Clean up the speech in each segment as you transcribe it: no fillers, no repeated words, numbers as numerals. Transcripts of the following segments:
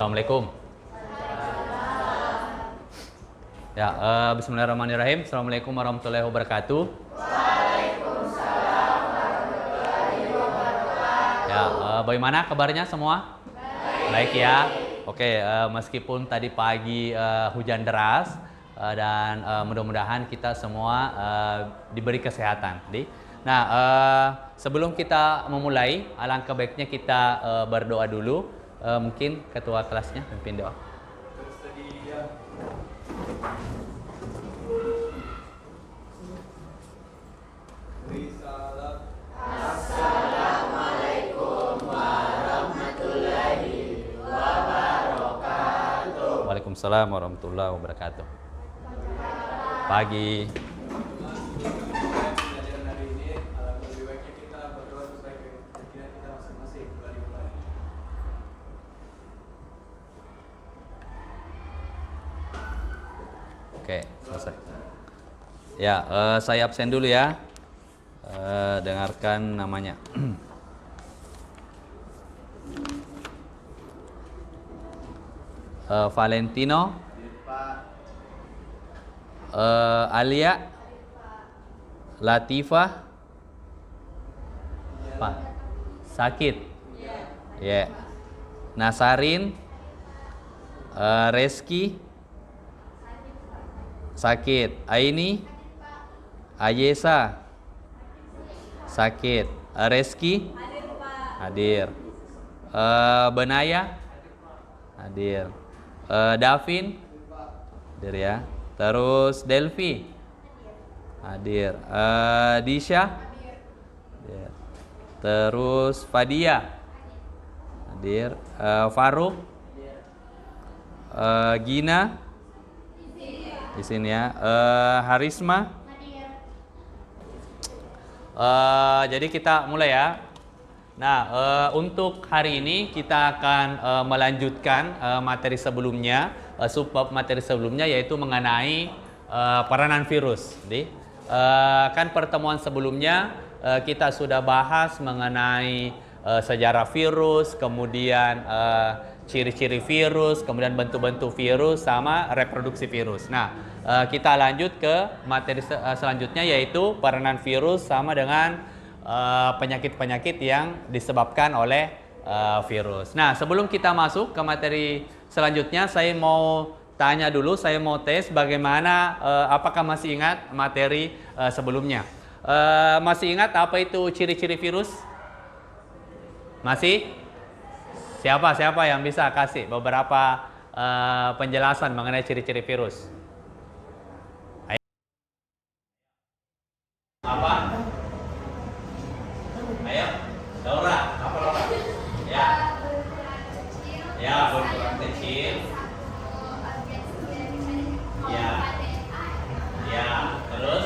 Assalamualaikum. Ya, bismillahirrahmanirrahim. Assalamualaikum warahmatullahi wabarakatuh. Waalaikumsalam warahmatullahi wabarakatuh. Ya, bagaimana kabarnya semua? Baik ya. Oke, meskipun tadi pagi hujan deras dan mudah-mudahan kita semua diberi kesehatan. Nah, sebelum kita memulai, alangkah baiknya kita berdoa dulu. Mungkin ketua kelasnya pimpin doa. Assalamualaikum warahmatullahi wabarakatuh. Waalaikumsalam warahmatullahi wabarakatuh. Pagi. Oke, selesai. Ya, saya absen dulu ya. Dengarkan namanya. Valentino, Alia, Latifah, Pak, sakit, ya, Nasarin, Reski, sakit, Aini, Ayesa, sakit, Reski, hadir, Benaya, hadir, Davin, hadir ya, terus Delvi, hadir, Disha, hadir, terus Fadia, hadir, Faruk, Gina, di sini ya, Harisma. Jadi kita mulai ya. Nah, untuk hari ini kita akan melanjutkan materi sebelumnya, subbab materi sebelumnya yaitu mengenai peranan virus. Jadi, kan pertemuan sebelumnya kita sudah bahas mengenai sejarah virus, kemudian ciri-ciri virus, kemudian bentuk-bentuk virus, sama reproduksi virus. Nah, kita lanjut ke materi selanjutnya yaitu peranan virus sama dengan penyakit-penyakit yang disebabkan oleh virus. Nah, sebelum kita masuk ke materi selanjutnya, saya mau tanya dulu, saya mau tes bagaimana, apakah masih ingat materi sebelumnya? Masih ingat apa itu ciri-ciri virus? Masih? Siapa yang bisa kasih beberapa penjelasan mengenai ciri-ciri virus? Ayo. Apa? Ayo, Laura. Apa Laura? Ya. Ya, berukuran kecil. Ya. Ya, terus?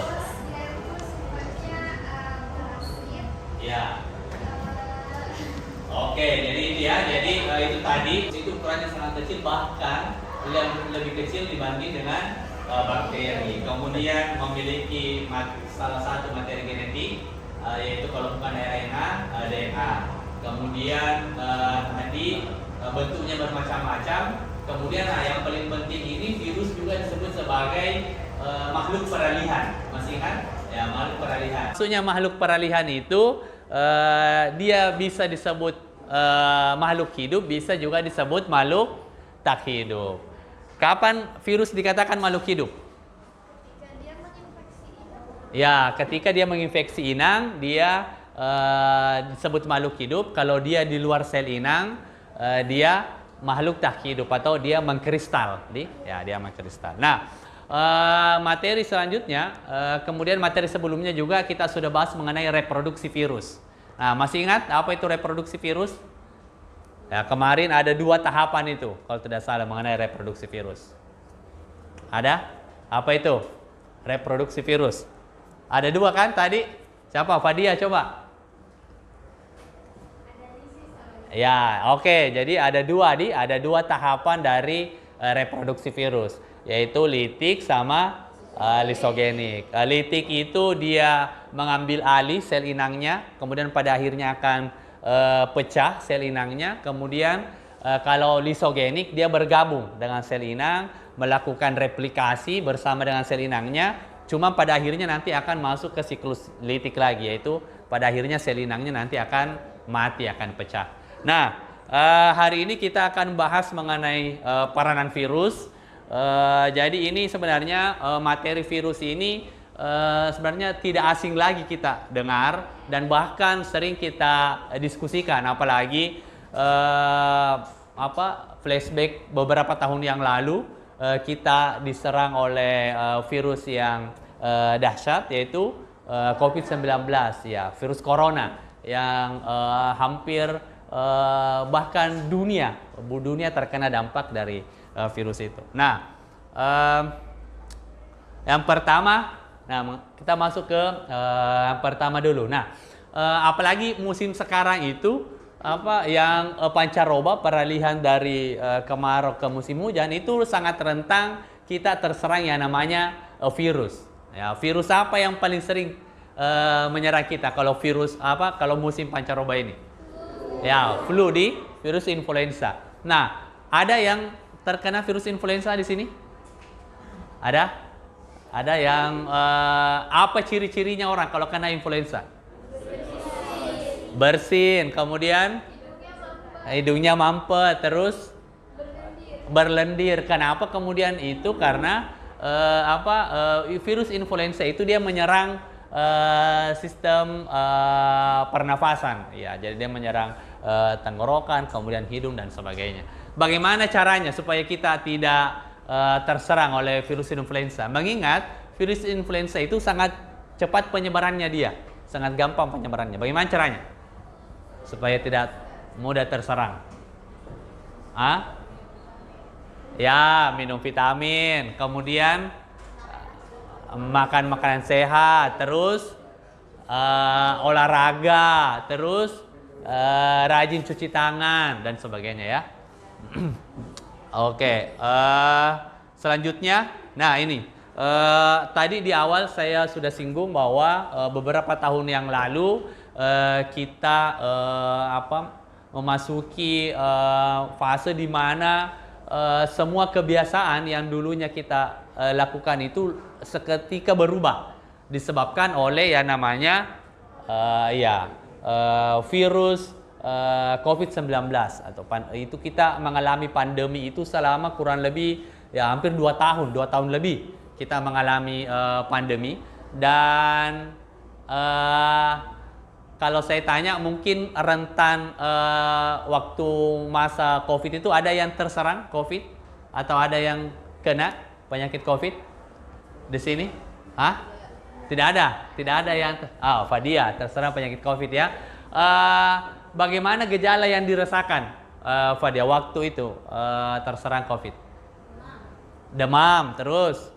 Ya. Oke, jadi itu ya. Jadi itu tadi itu ukurannya sangat kecil, bahkan lebih kecil dibanding dengan bakteri. Kemudian memiliki salah satu materi genetik, yaitu kalau bukan RNA, DNA. Kemudian tadi bentuknya bermacam-macam. Kemudian yang paling penting ini virus juga disebut sebagai makhluk peralihan. Masih ingat? Ya, makhluk peralihan. Maksudnya makhluk peralihan itu dia bisa disebut makhluk hidup, bisa juga disebut makhluk tak hidup. Kapan virus dikatakan makhluk hidup? Ketika dia menginfeksi inang. Ya, ketika dia menginfeksi inang, dia disebut makhluk hidup. Kalau dia di luar sel inang, dia makhluk tak hidup atau dia mengkristal. Ya, dia mengkristal. Nah, materi selanjutnya, kemudian materi sebelumnya juga kita sudah bahas mengenai reproduksi virus. Nah, masih ingat apa itu reproduksi virus? Ya, kemarin ada 2 tahapan itu, kalau tidak salah, mengenai reproduksi virus. Ada? Apa itu? Reproduksi virus. Ada 2 kan tadi? Siapa? Fadia, coba. Ya, oke. Jadi ada 2 ada 2 tahapan dari reproduksi virus, yaitu litik sama lisogenik. Litik itu dia mengambil alih sel inangnya, kemudian pada akhirnya akan pecah sel inangnya, kemudian Kalau lisogenik dia bergabung dengan sel inang, melakukan replikasi bersama dengan sel inangnya, cuma pada akhirnya nanti akan masuk ke siklus litik lagi, yaitu pada akhirnya sel inangnya nanti akan mati, akan pecah. Nah, hari ini kita akan bahas mengenai peranan virus. Jadi ini sebenarnya materi virus ini sebenarnya tidak asing lagi kita dengar dan bahkan sering kita diskusikan, apalagi flashback beberapa tahun yang lalu kita diserang oleh virus yang dahsyat, yaitu COVID-19, ya, virus corona yang hampir bahkan dunia terkena dampak dari virus itu. Nah, yang pertama, kita masuk ke yang pertama dulu. Nah, apalagi musim sekarang itu yang pancaroba, peralihan dari kemarau ke musim hujan itu sangat rentan kita terserang yang namanya virus. Ya, virus apa yang paling sering menyerang kita kalau kalau musim pancaroba ini? Ya, flu, virus influenza. Nah, ada yang terkena virus influenza di sini? Ada? Ada yang apa ciri-cirinya orang kalau kena influenza? Bersin, kemudian hidungnya mampet, terus berlendir. Kenapa kemudian itu? Karena virus influenza itu dia menyerang sistem pernafasan, ya. Jadi dia menyerang tenggorokan, kemudian hidung dan sebagainya. Bagaimana caranya supaya kita tidak terserang oleh virus influenza? Mengingat virus influenza itu sangat cepat penyebarannya dia, sangat gampang penyebarannya. Bagaimana caranya supaya tidak mudah terserang? Ya, minum vitamin, kemudian makan makanan sehat, terus olahraga, terus rajin cuci tangan dan sebagainya, ya. Oke, selanjutnya, nah ini tadi di awal saya sudah singgung bahwa beberapa tahun yang lalu kita memasuki fase di mana semua kebiasaan yang dulunya kita lakukan itu seketika berubah disebabkan oleh yang namanya virus COVID-19 atau itu kita mengalami pandemi itu selama kurang lebih ya hampir 2 tahun lebih kita mengalami pandemi. Dan kalau saya tanya, mungkin rentan waktu masa COVID itu ada yang terserang COVID atau ada yang kena penyakit COVID di sini? Tidak ada yang Fadia terserang penyakit COVID, ya. Bagaimana gejala yang dirasakan Fadia waktu itu terserang COVID? Demam, terus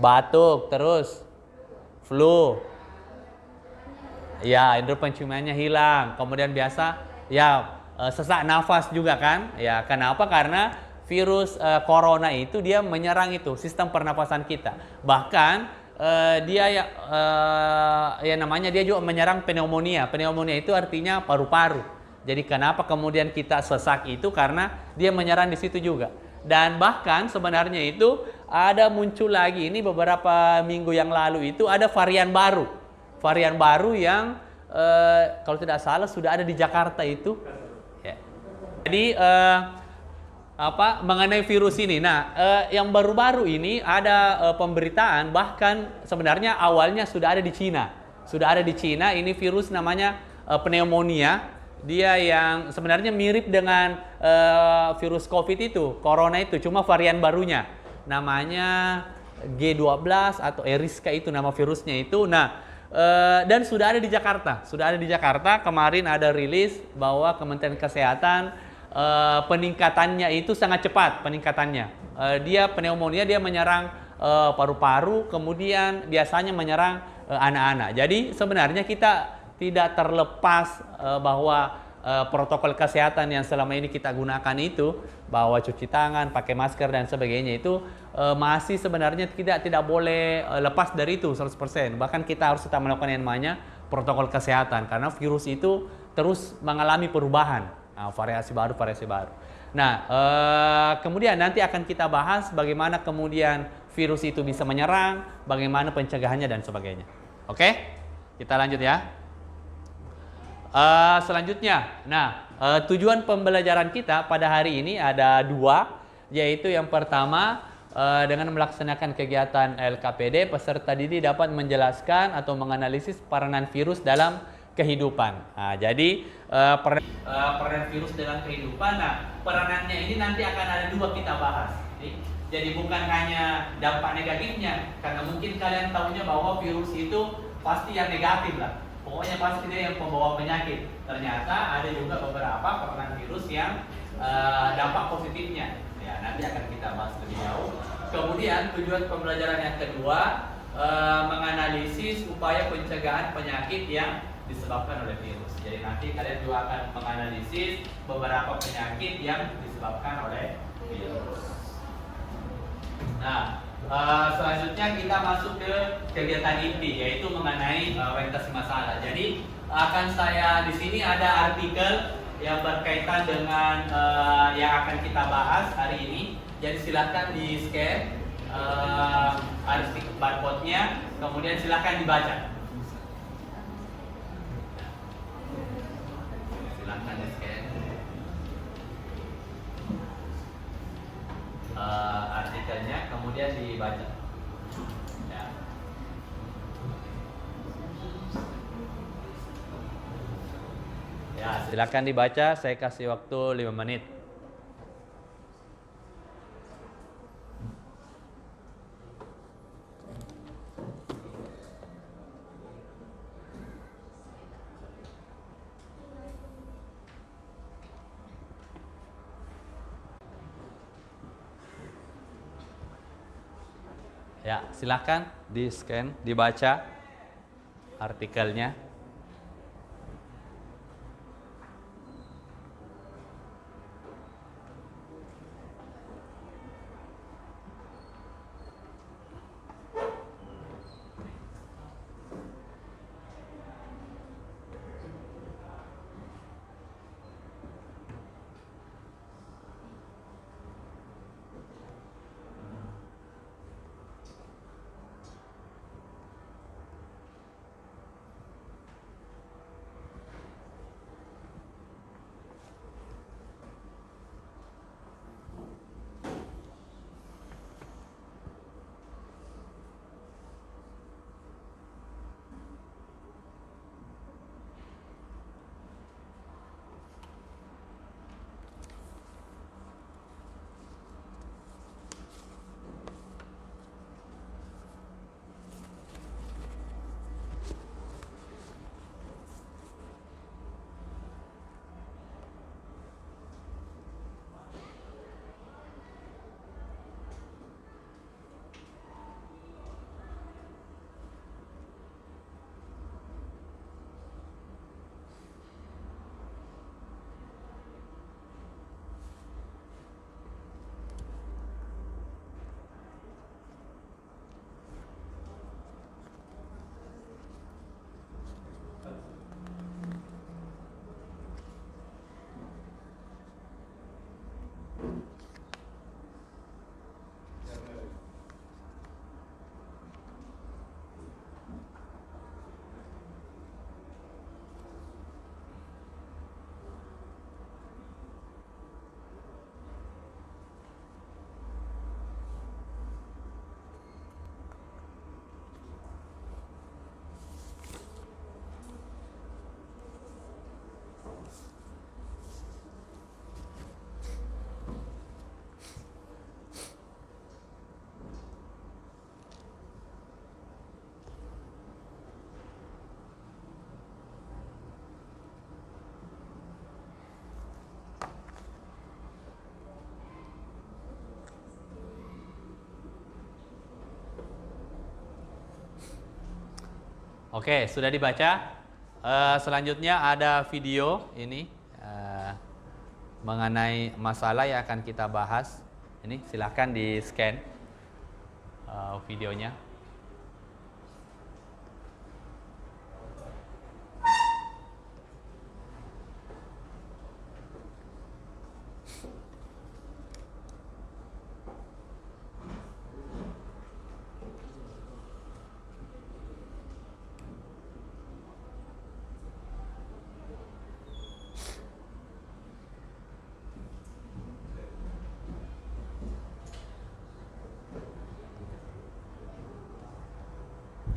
batuk, terus flu. Ya, indera penciumannya hilang. Kemudian biasa ya sesak nafas juga kan? Ya, kenapa? Karena virus corona itu dia menyerang itu sistem pernapasan kita. Bahkan dia namanya dia juga menyerang pneumonia. Pneumonia itu artinya paru-paru. Jadi kenapa kemudian kita sesak itu? Karena dia menyerang di situ juga. Dan bahkan sebenarnya itu ada muncul lagi ini beberapa minggu yang lalu itu ada varian baru yang kalau tidak salah sudah ada di Jakarta itu. Ya. Jadi mengenai virus ini. Nah, yang baru-baru ini ada pemberitaan, bahkan sebenarnya awalnya sudah ada di Cina. Ini virus namanya pneumonia. Dia yang sebenarnya mirip dengan virus COVID itu, corona itu, cuma varian barunya. Namanya G12 atau Eriska itu nama virusnya itu. Nah, dan sudah ada di Jakarta. Kemarin ada rilis bahwa Kementerian Kesehatan peningkatannya itu sangat cepat peningkatannya. Dia pneumonia, dia menyerang paru-paru, kemudian biasanya menyerang anak-anak. Jadi sebenarnya kita tidak terlepas bahwa protokol kesehatan yang selama ini kita gunakan itu, bahwa cuci tangan, pakai masker dan sebagainya itu masih sebenarnya tidak boleh lepas dari itu 100%. Bahkan kita harus tetap melakukan yang namanya protokol kesehatan karena virus itu terus mengalami perubahan. variasi baru, variasi baru. Nah, kemudian nanti akan kita bahas bagaimana kemudian virus itu bisa menyerang, bagaimana pencegahannya dan sebagainya. Oke, kita lanjut ya. Selanjutnya, tujuan pembelajaran kita pada hari ini ada dua, yaitu yang pertama, dengan melaksanakan kegiatan LKPD, peserta didik dapat menjelaskan atau menganalisis peranan virus dalam kehidupan. Jadi peranan virus dalam kehidupan. Peranannya ini nanti akan ada dua kita bahas. Jadi bukan hanya dampak negatifnya, karena mungkin kalian tahunya bahwa virus itu pasti yang negatif lah. Pokoknya pasti dia yang pembawa penyakit. Ternyata ada juga beberapa peranan virus yang dampak positifnya. Ya, nanti akan kita bahas lebih jauh. Kemudian tujuan pembelajaran yang kedua, menganalisis upaya pencegahan penyakit yang disebabkan oleh virus. Jadi nanti kalian juga akan menganalisis beberapa penyakit yang disebabkan oleh virus. Nah, selanjutnya kita masuk ke kegiatan inti, yaitu mengenai orientasi masalah. Jadi akan saya di sini ada artikel yang berkaitan dengan yang akan kita bahas hari ini. Jadi silakan di scan artikel barcode-nya, kemudian silakan dibaca. Silakan di scan artikelnya, kemudian dibaca. Ya. Ya, silakan dibaca. Saya kasih waktu 5 menit. Ya, silakan di-scan, dibaca artikelnya. Oke, sudah dibaca. Selanjutnya ada video ini mengenai masalah yang akan kita bahas. Ini silahkan di scan videonya.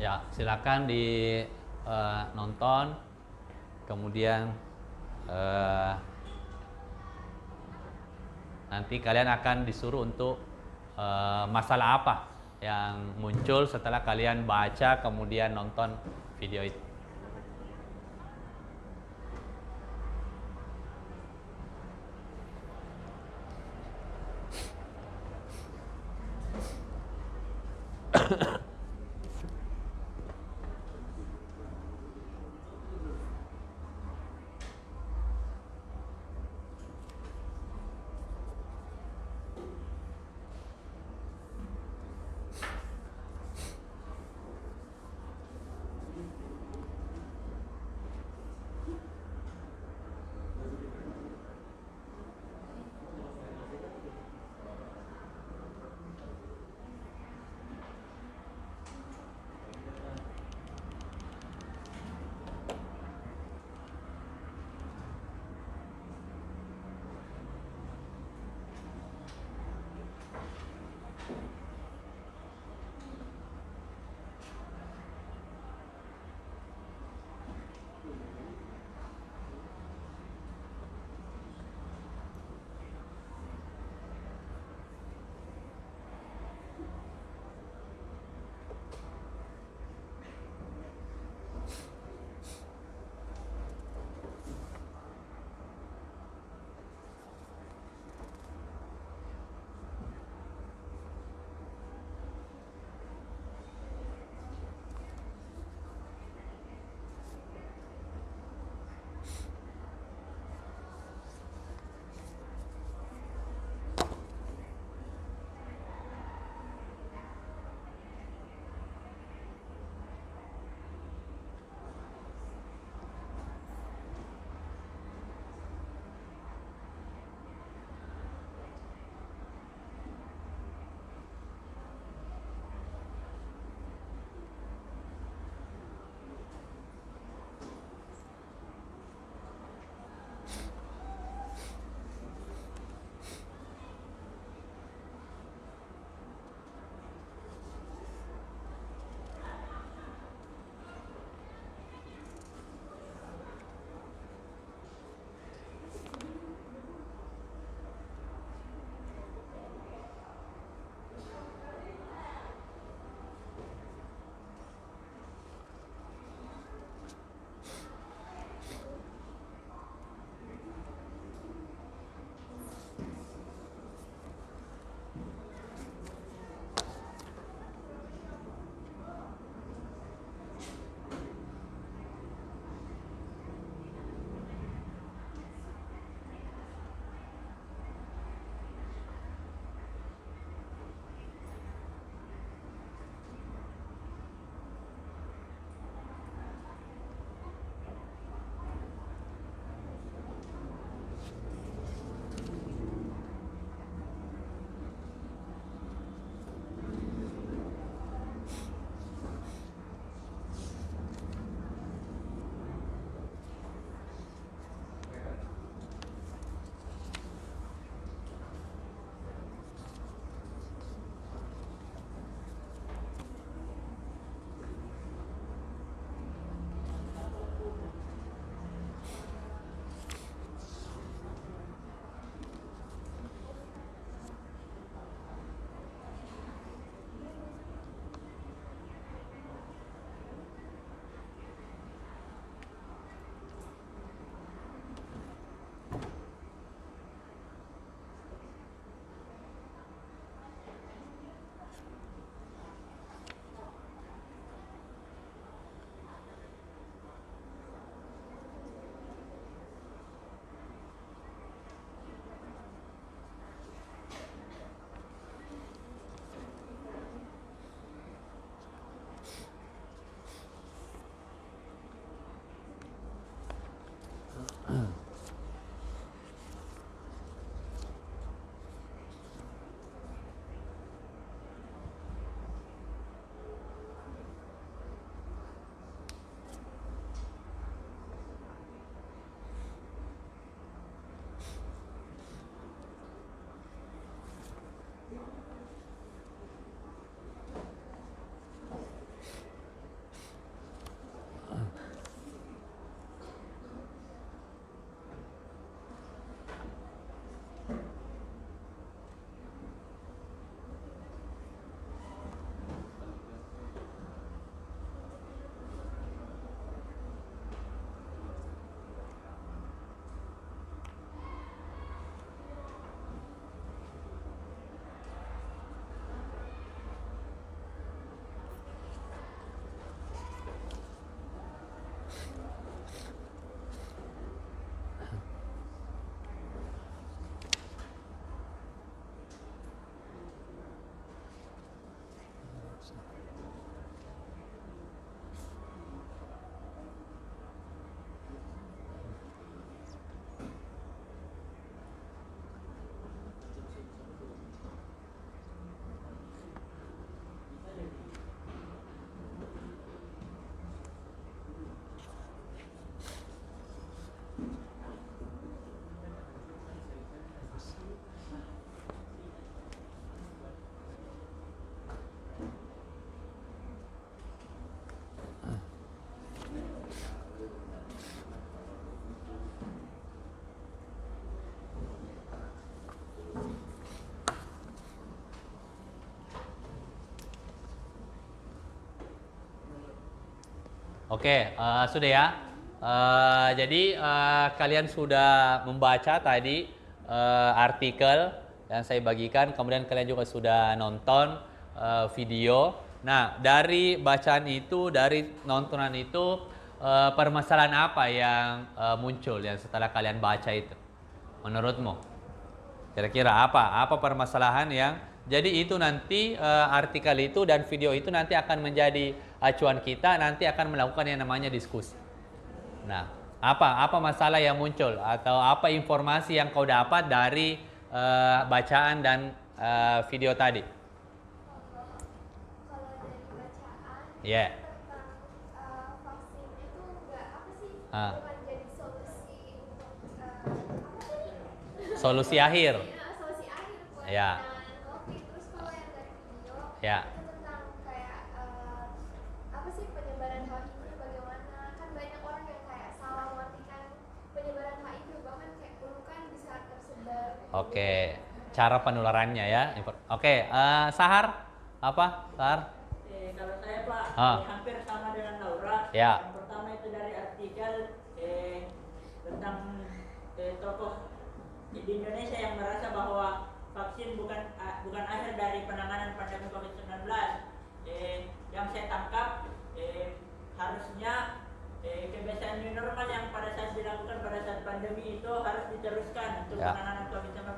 Ya, silakan di nonton. Kemudian nanti kalian akan disuruh untuk masalah apa yang muncul setelah kalian baca kemudian nonton video itu. Oke, sudah ya. Jadi kalian sudah membaca tadi artikel yang saya bagikan, kemudian kalian juga sudah nonton video. Nah, dari bacaan itu, dari nontonan itu, permasalahan apa yang muncul yang setelah kalian baca itu? Menurutmu? Kira-kira apa? Apa permasalahan yang jadi itu nanti artikel itu dan video itu nanti akan menjadi acuan kita, nanti akan melakukan yang namanya diskusi. Nah, apa masalah yang muncul atau apa informasi yang kau dapat dari bacaan dan video tadi? Kalau dari bacaan Ya. tentang vaksin itu nggak apa sih? Ah. Bukan jadi solusi untuk apa tadi? Solusi akhir. Ya, solusi akhir buat Ya. penanganan COVID. Terus kalau yang dari video Ya. itu tentang kayak apa sih penyebaran HIV bagaimana? Kan banyak orang yang kayak salah mengartikan penyebaran HIV, bahkan kayak pelukan bisa tersebar. Oke, cara penularannya ya. Oke, Sahar apa? Sahar? Kalau saya Pak, hampir sama dengan Laura. Ya. Yang pertama itu dari artikel tentang tokoh di Indonesia yang merasa bahwa vaksin bukan akhir dari penanganan pandemi COVID-19. Yang saya tangkap harusnya kebiasaan new normal yang pada saat dilakukan pada saat pandemi itu harus diteruskan untuk penanganan COVID-19.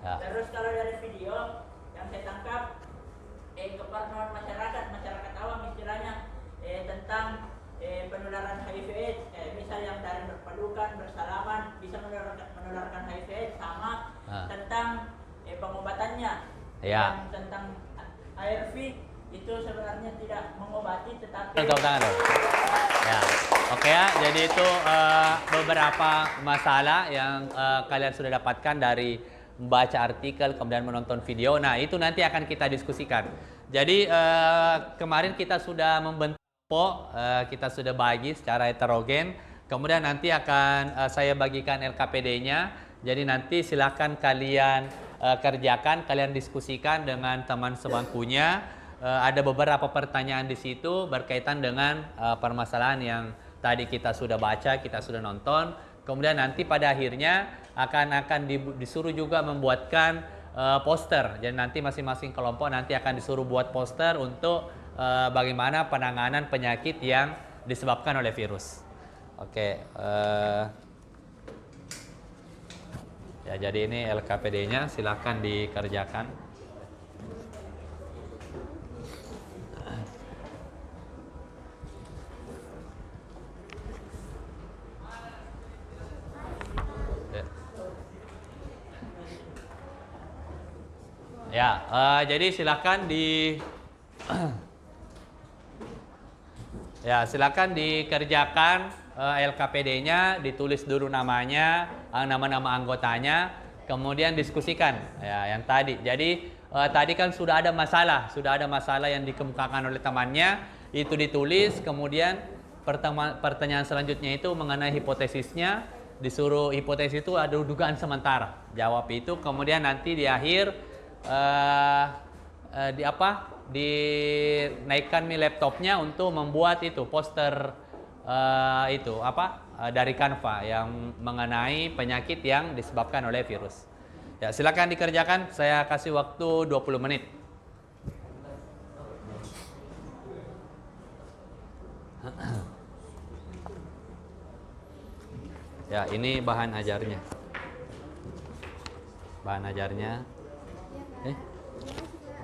Ya. Terus kalau dari video yang saya tangkap keparnoan masyarakat awam istilahnya tentang penularan HIV/AIDS, misal yang dari berpelukan, bersalaman bisa menularkan HIV/AIDS, sama tentang pengobatannya. Ya. Dan tentang ARV itu sebenarnya tidak mengobati tetapi Tepuk tangan dong. Ya. Oke ya, jadi itu beberapa masalah yang kalian sudah dapatkan dari membaca artikel kemudian menonton video. Nah, itu nanti akan kita diskusikan. Jadi kemarin kita sudah membentuk kita sudah bagi secara heterogen. Kemudian nanti akan saya bagikan LKPD-nya. Jadi nanti silakan kalian kerjakan, kalian diskusikan dengan teman sebangkunya. Ada beberapa pertanyaan di situ berkaitan dengan permasalahan yang tadi kita sudah baca, kita sudah nonton. Kemudian nanti pada akhirnya akan disuruh juga membuatkan poster. Jadi nanti masing-masing kelompok nanti akan disuruh buat poster untuk bagaimana penanganan penyakit yang disebabkan oleh virus. Oke. Ya, jadi ini LKPD-nya, silakan dikerjakan. Ya, jadi silakan silakan dikerjakan LKPD-nya, ditulis dulu namanya, nama-nama anggotanya, kemudian diskusikan ya yang tadi. Jadi tadi kan sudah ada masalah yang dikemukakan oleh temannya, itu ditulis, kemudian pertanyaan selanjutnya itu mengenai hipotesisnya, disuruh hipotesis itu ada dugaan sementara, jawab itu, kemudian nanti di akhir dinaikkan laptopnya untuk membuat itu poster dari Canva yang mengenai penyakit yang disebabkan oleh virus. Ya, silakan dikerjakan. Saya kasih waktu 20 menit. Ya, ini bahan ajarnya.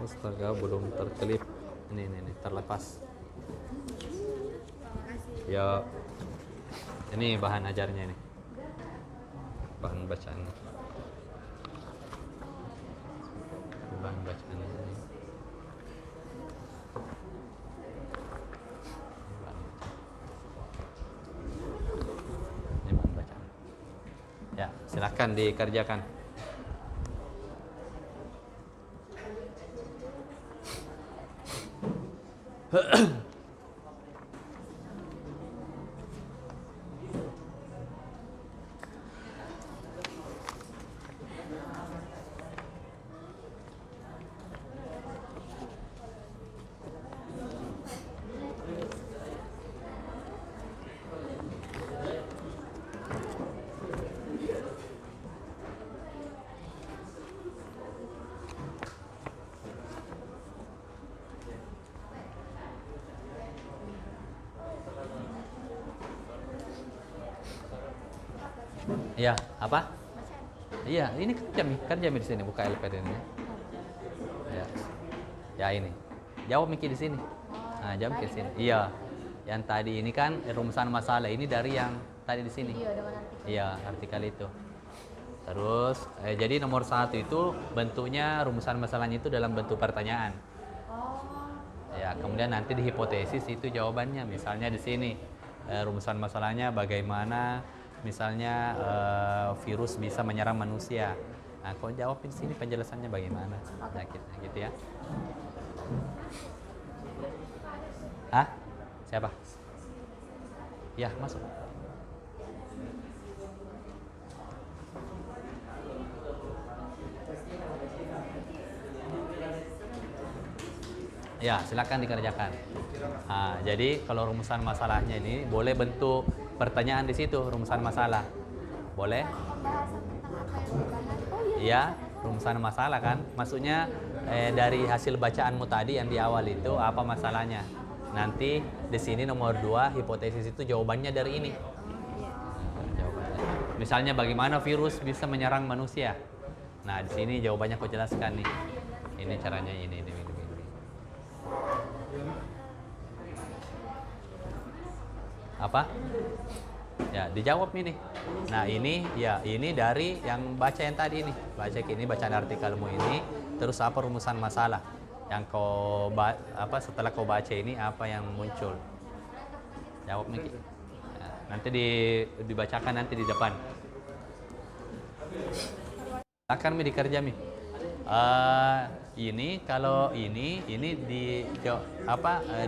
Astaga, belum terkelip. Ini terlepas. Ya, ini bahan ajarnya ini. Bahan bacaannya. Bahan bacaannya ini. Ini bahan bacaan. Ya, silakan dikerjakan. Apa? Bacaan. Iya, ini kan jam di sini, buka iPad ini. Ya. Ya ini. Jawab Miki di sini. Nah, jawab ke sini. Iya. Yang tadi ini kan rumusan masalah ini dari yang tadi di sini. Video dengan artikel. Iya, artikel itu. Terus, jadi nomor 1 itu bentuknya rumusan masalahnya itu dalam bentuk pertanyaan. Oh. Ya, kemudian nanti di hipotesis itu jawabannya. Misalnya di sini rumusan masalahnya bagaimana misalnya virus bisa menyerang manusia. Nah, kau jawab di sini penjelasannya bagaimana. Nah, gitu ya. Hah? Siapa? Ya, masuk. Ya, silakan dikerjakan. Nah, jadi kalau rumusan masalahnya ini boleh bentuk pertanyaan di situ, rumusan masalah. Boleh? Pembahasan tentang apa yang dibahas. Oh iya. Iya, rumusan masalah kan. Maksudnya dari hasil bacaanmu tadi yang di awal itu apa masalahnya. Nanti di sini nomor 2 hipotesis itu jawabannya dari ini. Nah, jawabannya. Misalnya bagaimana virus bisa menyerang manusia. Nah, di sini jawabannya kau jelaskan nih. Ini caranya ini. Apa? Ya, dijawab ini. Nah, ini dari yang baca yang tadi ini. Baca ini bacaan artikelmu ini, terus apa rumusan masalah yang kau setelah kau baca ini apa yang muncul. Jawab Miki. Ya, nanti dibacakan nanti di depan. Akan Mi dikerja Mi. Ini kalau ini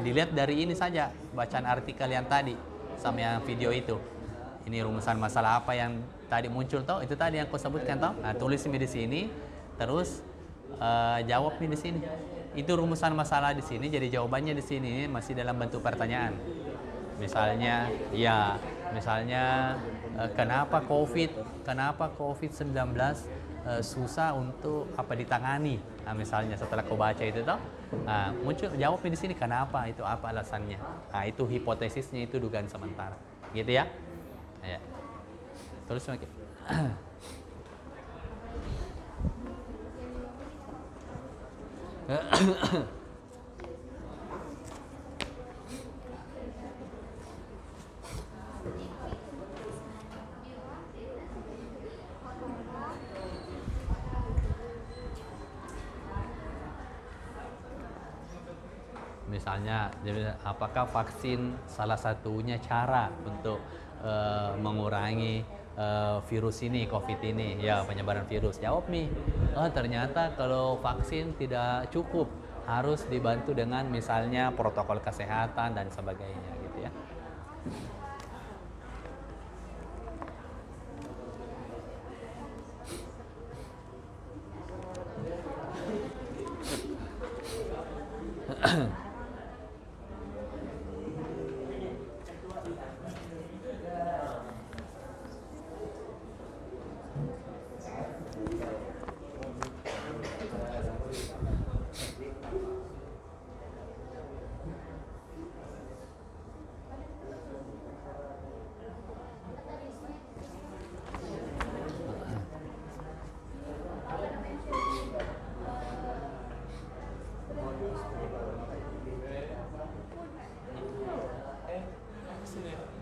dilihat dari ini saja bacaan artikel yang tadi sama yang video itu. Ini rumusan masalah apa yang tadi muncul toh? Itu tadi yang kau sebutkan toh? Nah, tulis Mi di sini, terus jawab Mi di sini. Itu rumusan masalah di sini, jadi jawabannya di sini masih dalam bentuk pertanyaan. Misalnya, kenapa COVID-19 susah untuk ditangani. Nah, misalnya setelah kau baca itu toh, muncul jawabnya di sini kenapa, itu apa alasannya. Nah, itu hipotesisnya, itu dugaan sementara. Gitu ya. Ya. Terus lagi. Misalnya, apakah vaksin salah satunya cara untuk mengurangi virus ini, COVID ini, ya penyebaran virus? Jawab nih, ternyata kalau vaksin tidak cukup, harus dibantu dengan misalnya protokol kesehatan dan sebagainya, gitu ya.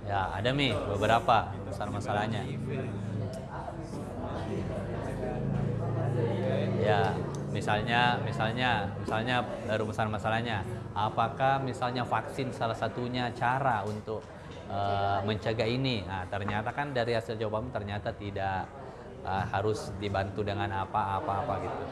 Ya, ada Mi beberapa masalahnya. Ya, misalnya rumusan masalahnya, apakah misalnya vaksin salah satunya cara untuk mencegah ini? Nah, ternyata kan dari hasil jawaban ternyata tidak, harus dibantu dengan apa gitu.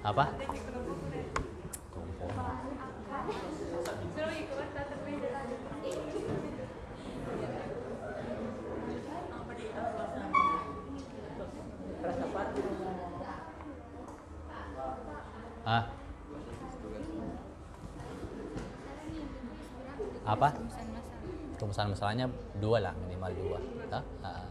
Apa? Ah. Apa? Rumusan masalahnya 2 lah, minimal 2. Hah? Ah.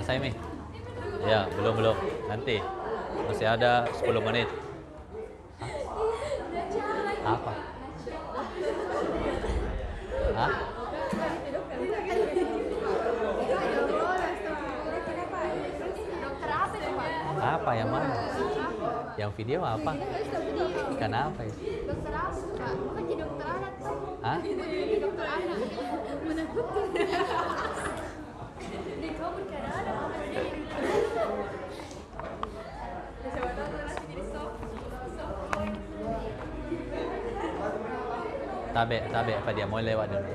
Selesai Mi? Ya, belum. Nanti. Masih ada 10 menit. Hah? Apa? Hah? Apa yang mana? Yang video apa? Kenapa ya? Dokter apa, Pak? Bukan jadi dokter anak tuh. Hah? Jadi dokter anak. Menakutkan. Di kamu kadang-kadang apa jadi dokter anak. Siapa tahu nanti jadi Tabe apa dia mau lewat dulu.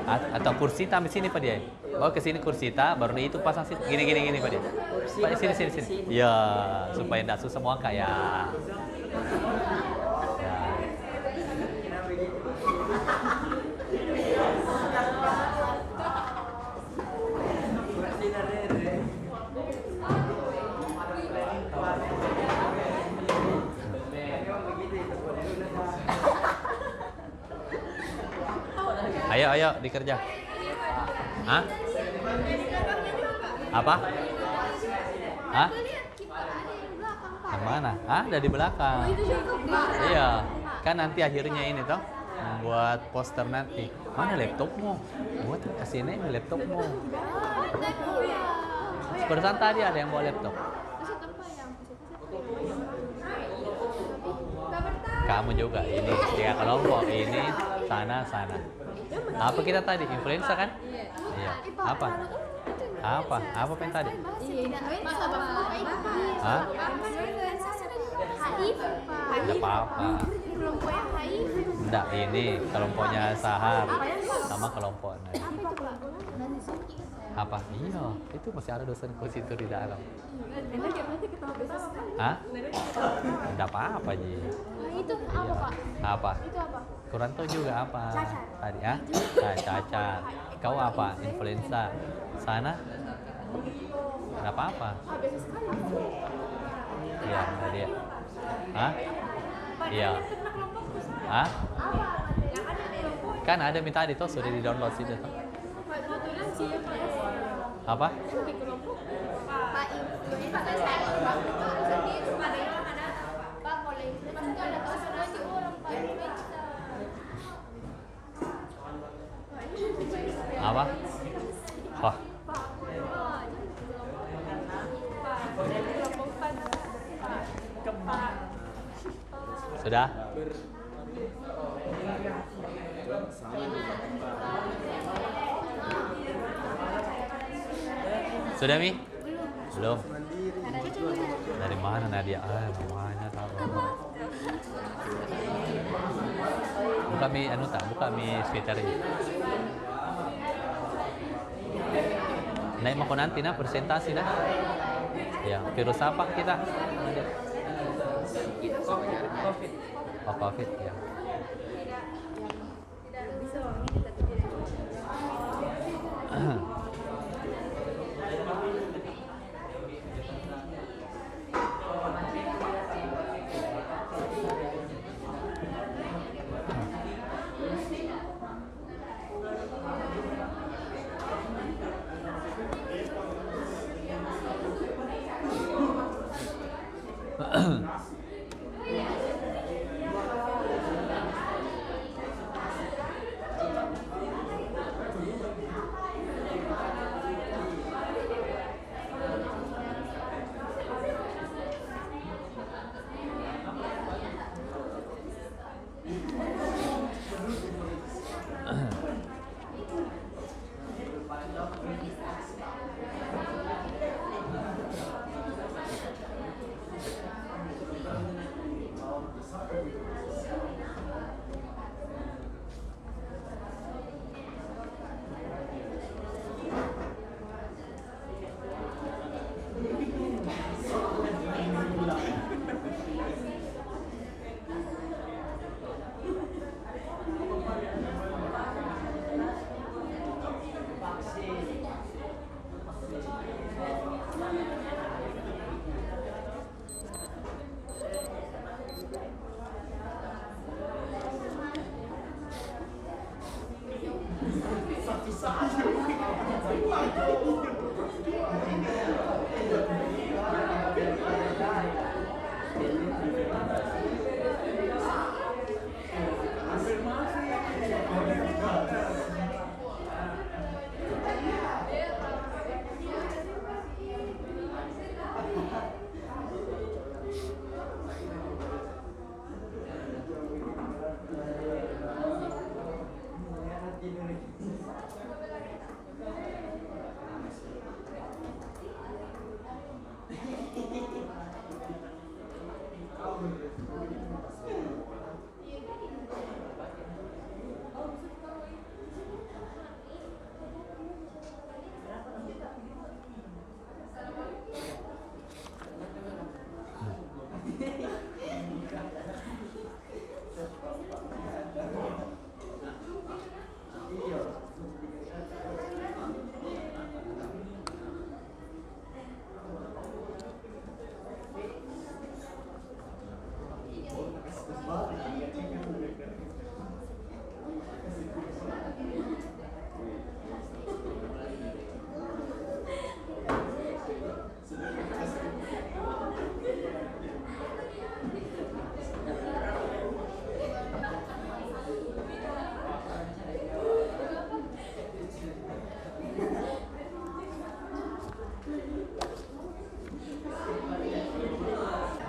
Atau kursi tampil sini Pak dia. Bawa ke sini kursi baru itu pasang situ. Gini Pak dia. Pak sini. Ya, supaya tidak susah mau angkat ya. Ya. Ayo dikerja. Hah? Apa? Hah? Yang mana? Ada di belakang. Iya. Kan nanti akhirnya ini toh membuat poster nanti. Mana laptopmu? Buat kesini laptopmu. Barusan tadi ada yang bawa laptop. Kamu juga ini 3 kelompok ini sana. Apa kita tadi influenza kan? Iya. Apa yang tadi? Hah? Tidak apa-apa. Kelompok yang HIV. Enggak, ini kelompoknya Sahar sama kelompok. Apa itu? Apa? Iya, itu masih ada dosen ke situ di dalam. Enak ya berarti ketemu besok kan? Hah? Enggak apa-apa, Ji. Nah, itu apa, Iya. Pak? Apa? Itu apa? Kurang tahu juga apa. Cacar. Tadi ya? Cacar. Kau apa? Influenza. Sana? Enggak apa-apa. Ah, biasa sekali. Iya, tadi ya. Hah? Iya. Kena kelompokku sama. Hah? Apa? Yang ada di kelompok. Kan ada minta tadi tuh sudah di-download situ tuh. Pak kebetulan sih ya Pak. Apa? Yang di kelompok. Pak influenza saya Pak itu ada sendiri. Ada yang ada Pak kalau influenza itu ada konsentrasi orang Pak influenza. Apa? Wah, sudah? Sudah, Mi? Belum. Dari mana Nadia? Ah, namanya tahu. Buka Mi anu tak? Buka Mi Twitter ini. Naik mau nanti nah presentasi nah. Ya, virus apa kita? Oh, COVID ya.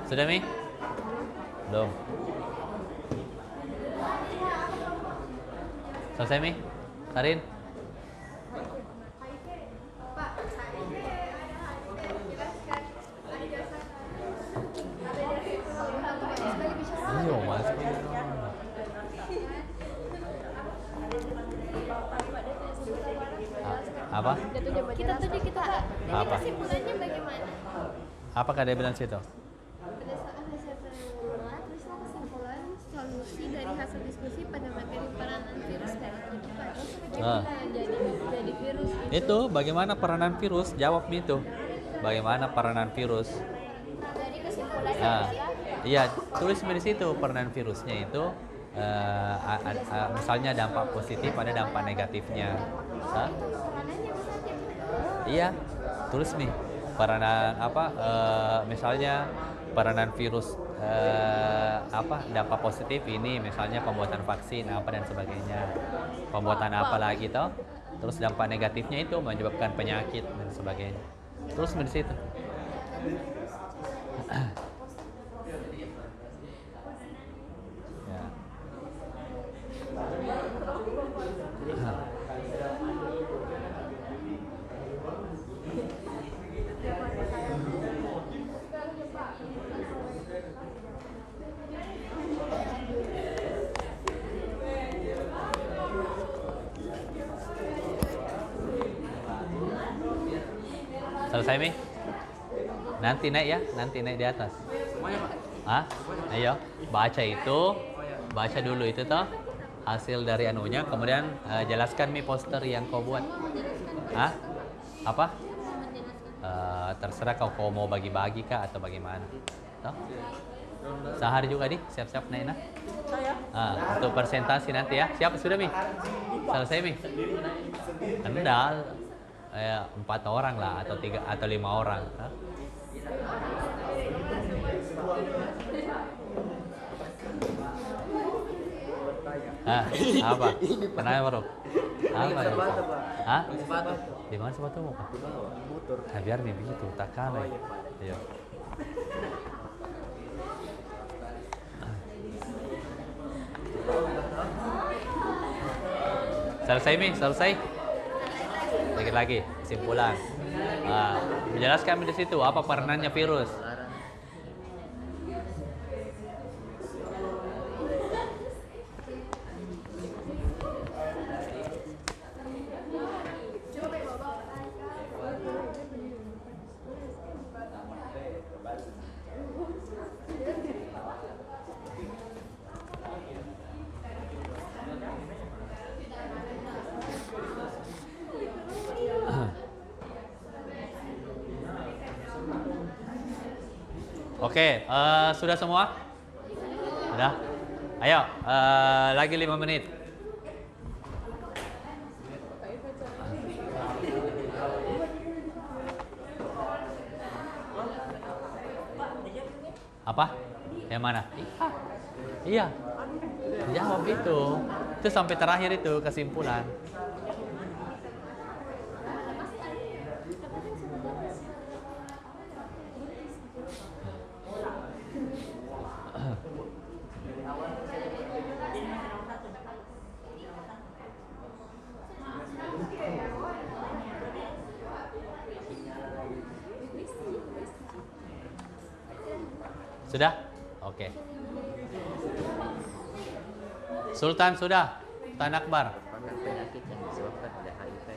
Sudah, Mi? Belum. Selesai, Mi? Karin? Pak, saya jelaskan ada jasa ada jasa sebagai bicara. Iya, Mas. Apa? Kita tadi kita Pak. Ini Apa? kesimpulannya bagaimana? Apakah dia bilang situ? Berdasarkan hasil penelitian, teruslah kesimpulan solusi dari hasil diskusi pada materi peranan virus dan antivirus jadi virus Itu bagaimana peranan virus? Jawab itu. Bagaimana peranan virus? dari kesimpulannya Nah, adalah iya, tulis di situ peranan virusnya itu misalnya dampak positif pada dampak negatifnya. Hah? peranannya berarti Iya, tulis nih peranan apa? Misalnya peranan virus dampak positif ini misalnya pembuatan vaksin apa dan sebagainya. Pembuatan apa lagi toh? Terus dampak negatifnya itu menyebabkan penyakit dan sebagainya. Terus di situ. Ya. Selesai Mi? Nanti naik ya, nanti naik di atas. Semuanya Pak. Hah? Ayo, baca itu, baca dulu itu toh hasil dari anunya, kemudian jelaskan Mi poster yang kau buat. Hah? Apa? Terserah kau mau bagi-bagi kah atau bagaimana? Toh? Sehari juga di, siap-siap naik nah. Untuk presentasi nanti ya. Siap sudah Mi? Selesai Mi? Enggak. 4 orang lah atau 3 atau 5 orang. Hah? Apa? Kenapa bro? Apa ya? Hah? Di mana sepatu mau Pak? Motor. Nah, biar nih begitu, tak kalah. Ayo. Selesai Mi? Selesai? Sedikit lagi, kesimpulan. Menjelaskan di situ apa peranannya virus. Oke, sudah semua? Sudah? Ayo, lagi 5 menit. Apa? Yang mana? Iya. Jawab itu. Itu sampai terakhir itu kesimpulan. Sudah? Oke. Sultan sudah? Sultan Akbar? Banyak penyakit yang disebabkan oleh HIV.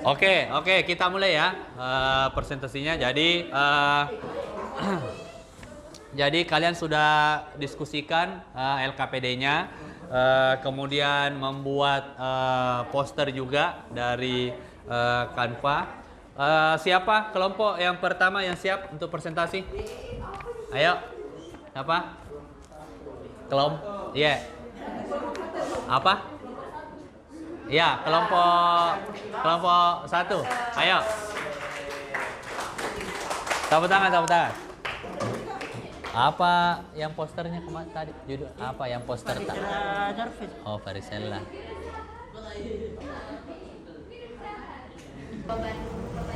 Oke, kita mulai ya presentasinya. Jadi jadi kalian sudah diskusikan LKPD-nya, kemudian membuat poster juga dari Canva. Siapa kelompok yang pertama yang siap untuk presentasi? Ayo, siapa? Kelompok, ya. Apa? Ya, kelompok 1. Ayo. Tepuk tangan. Apa yang posternya kemarin tadi? Judul apa yang poster tadi? Oh, Varicella. Beban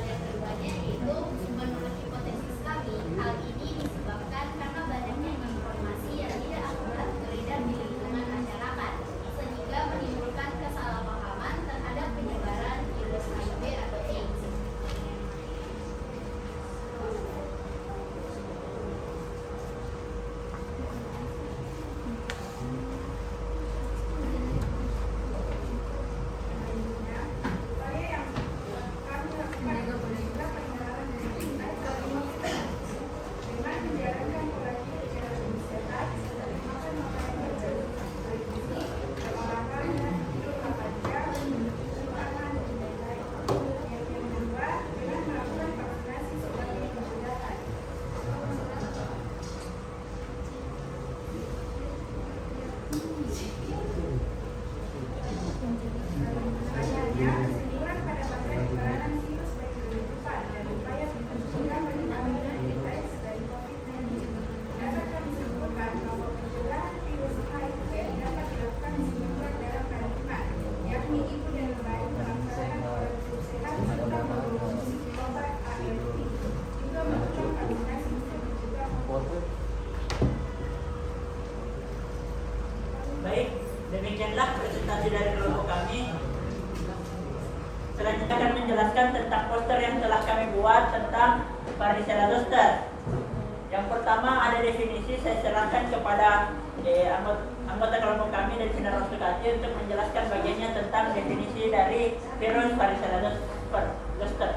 yang keduanya yaitu menurut hipotesis kami, hal ini disebabkan karena banyaknya informasi yang tidak akurat beredar di lingkungan masyarakat, sehingga menimbulkan kesalahpahaman terhadap penyebaran virus HIV atau AIDS. Baik, demikianlah presentasi dari kelompok kami. Selanjutnya akan menjelaskan tentang poster yang telah kami buat tentang Varicella zoster. Yang pertama ada definisi, saya serahkan kepada anggota kelompok kami dari Sinar Rostukaci untuk menjelaskan bagiannya tentang definisi dari virus Varicella zoster.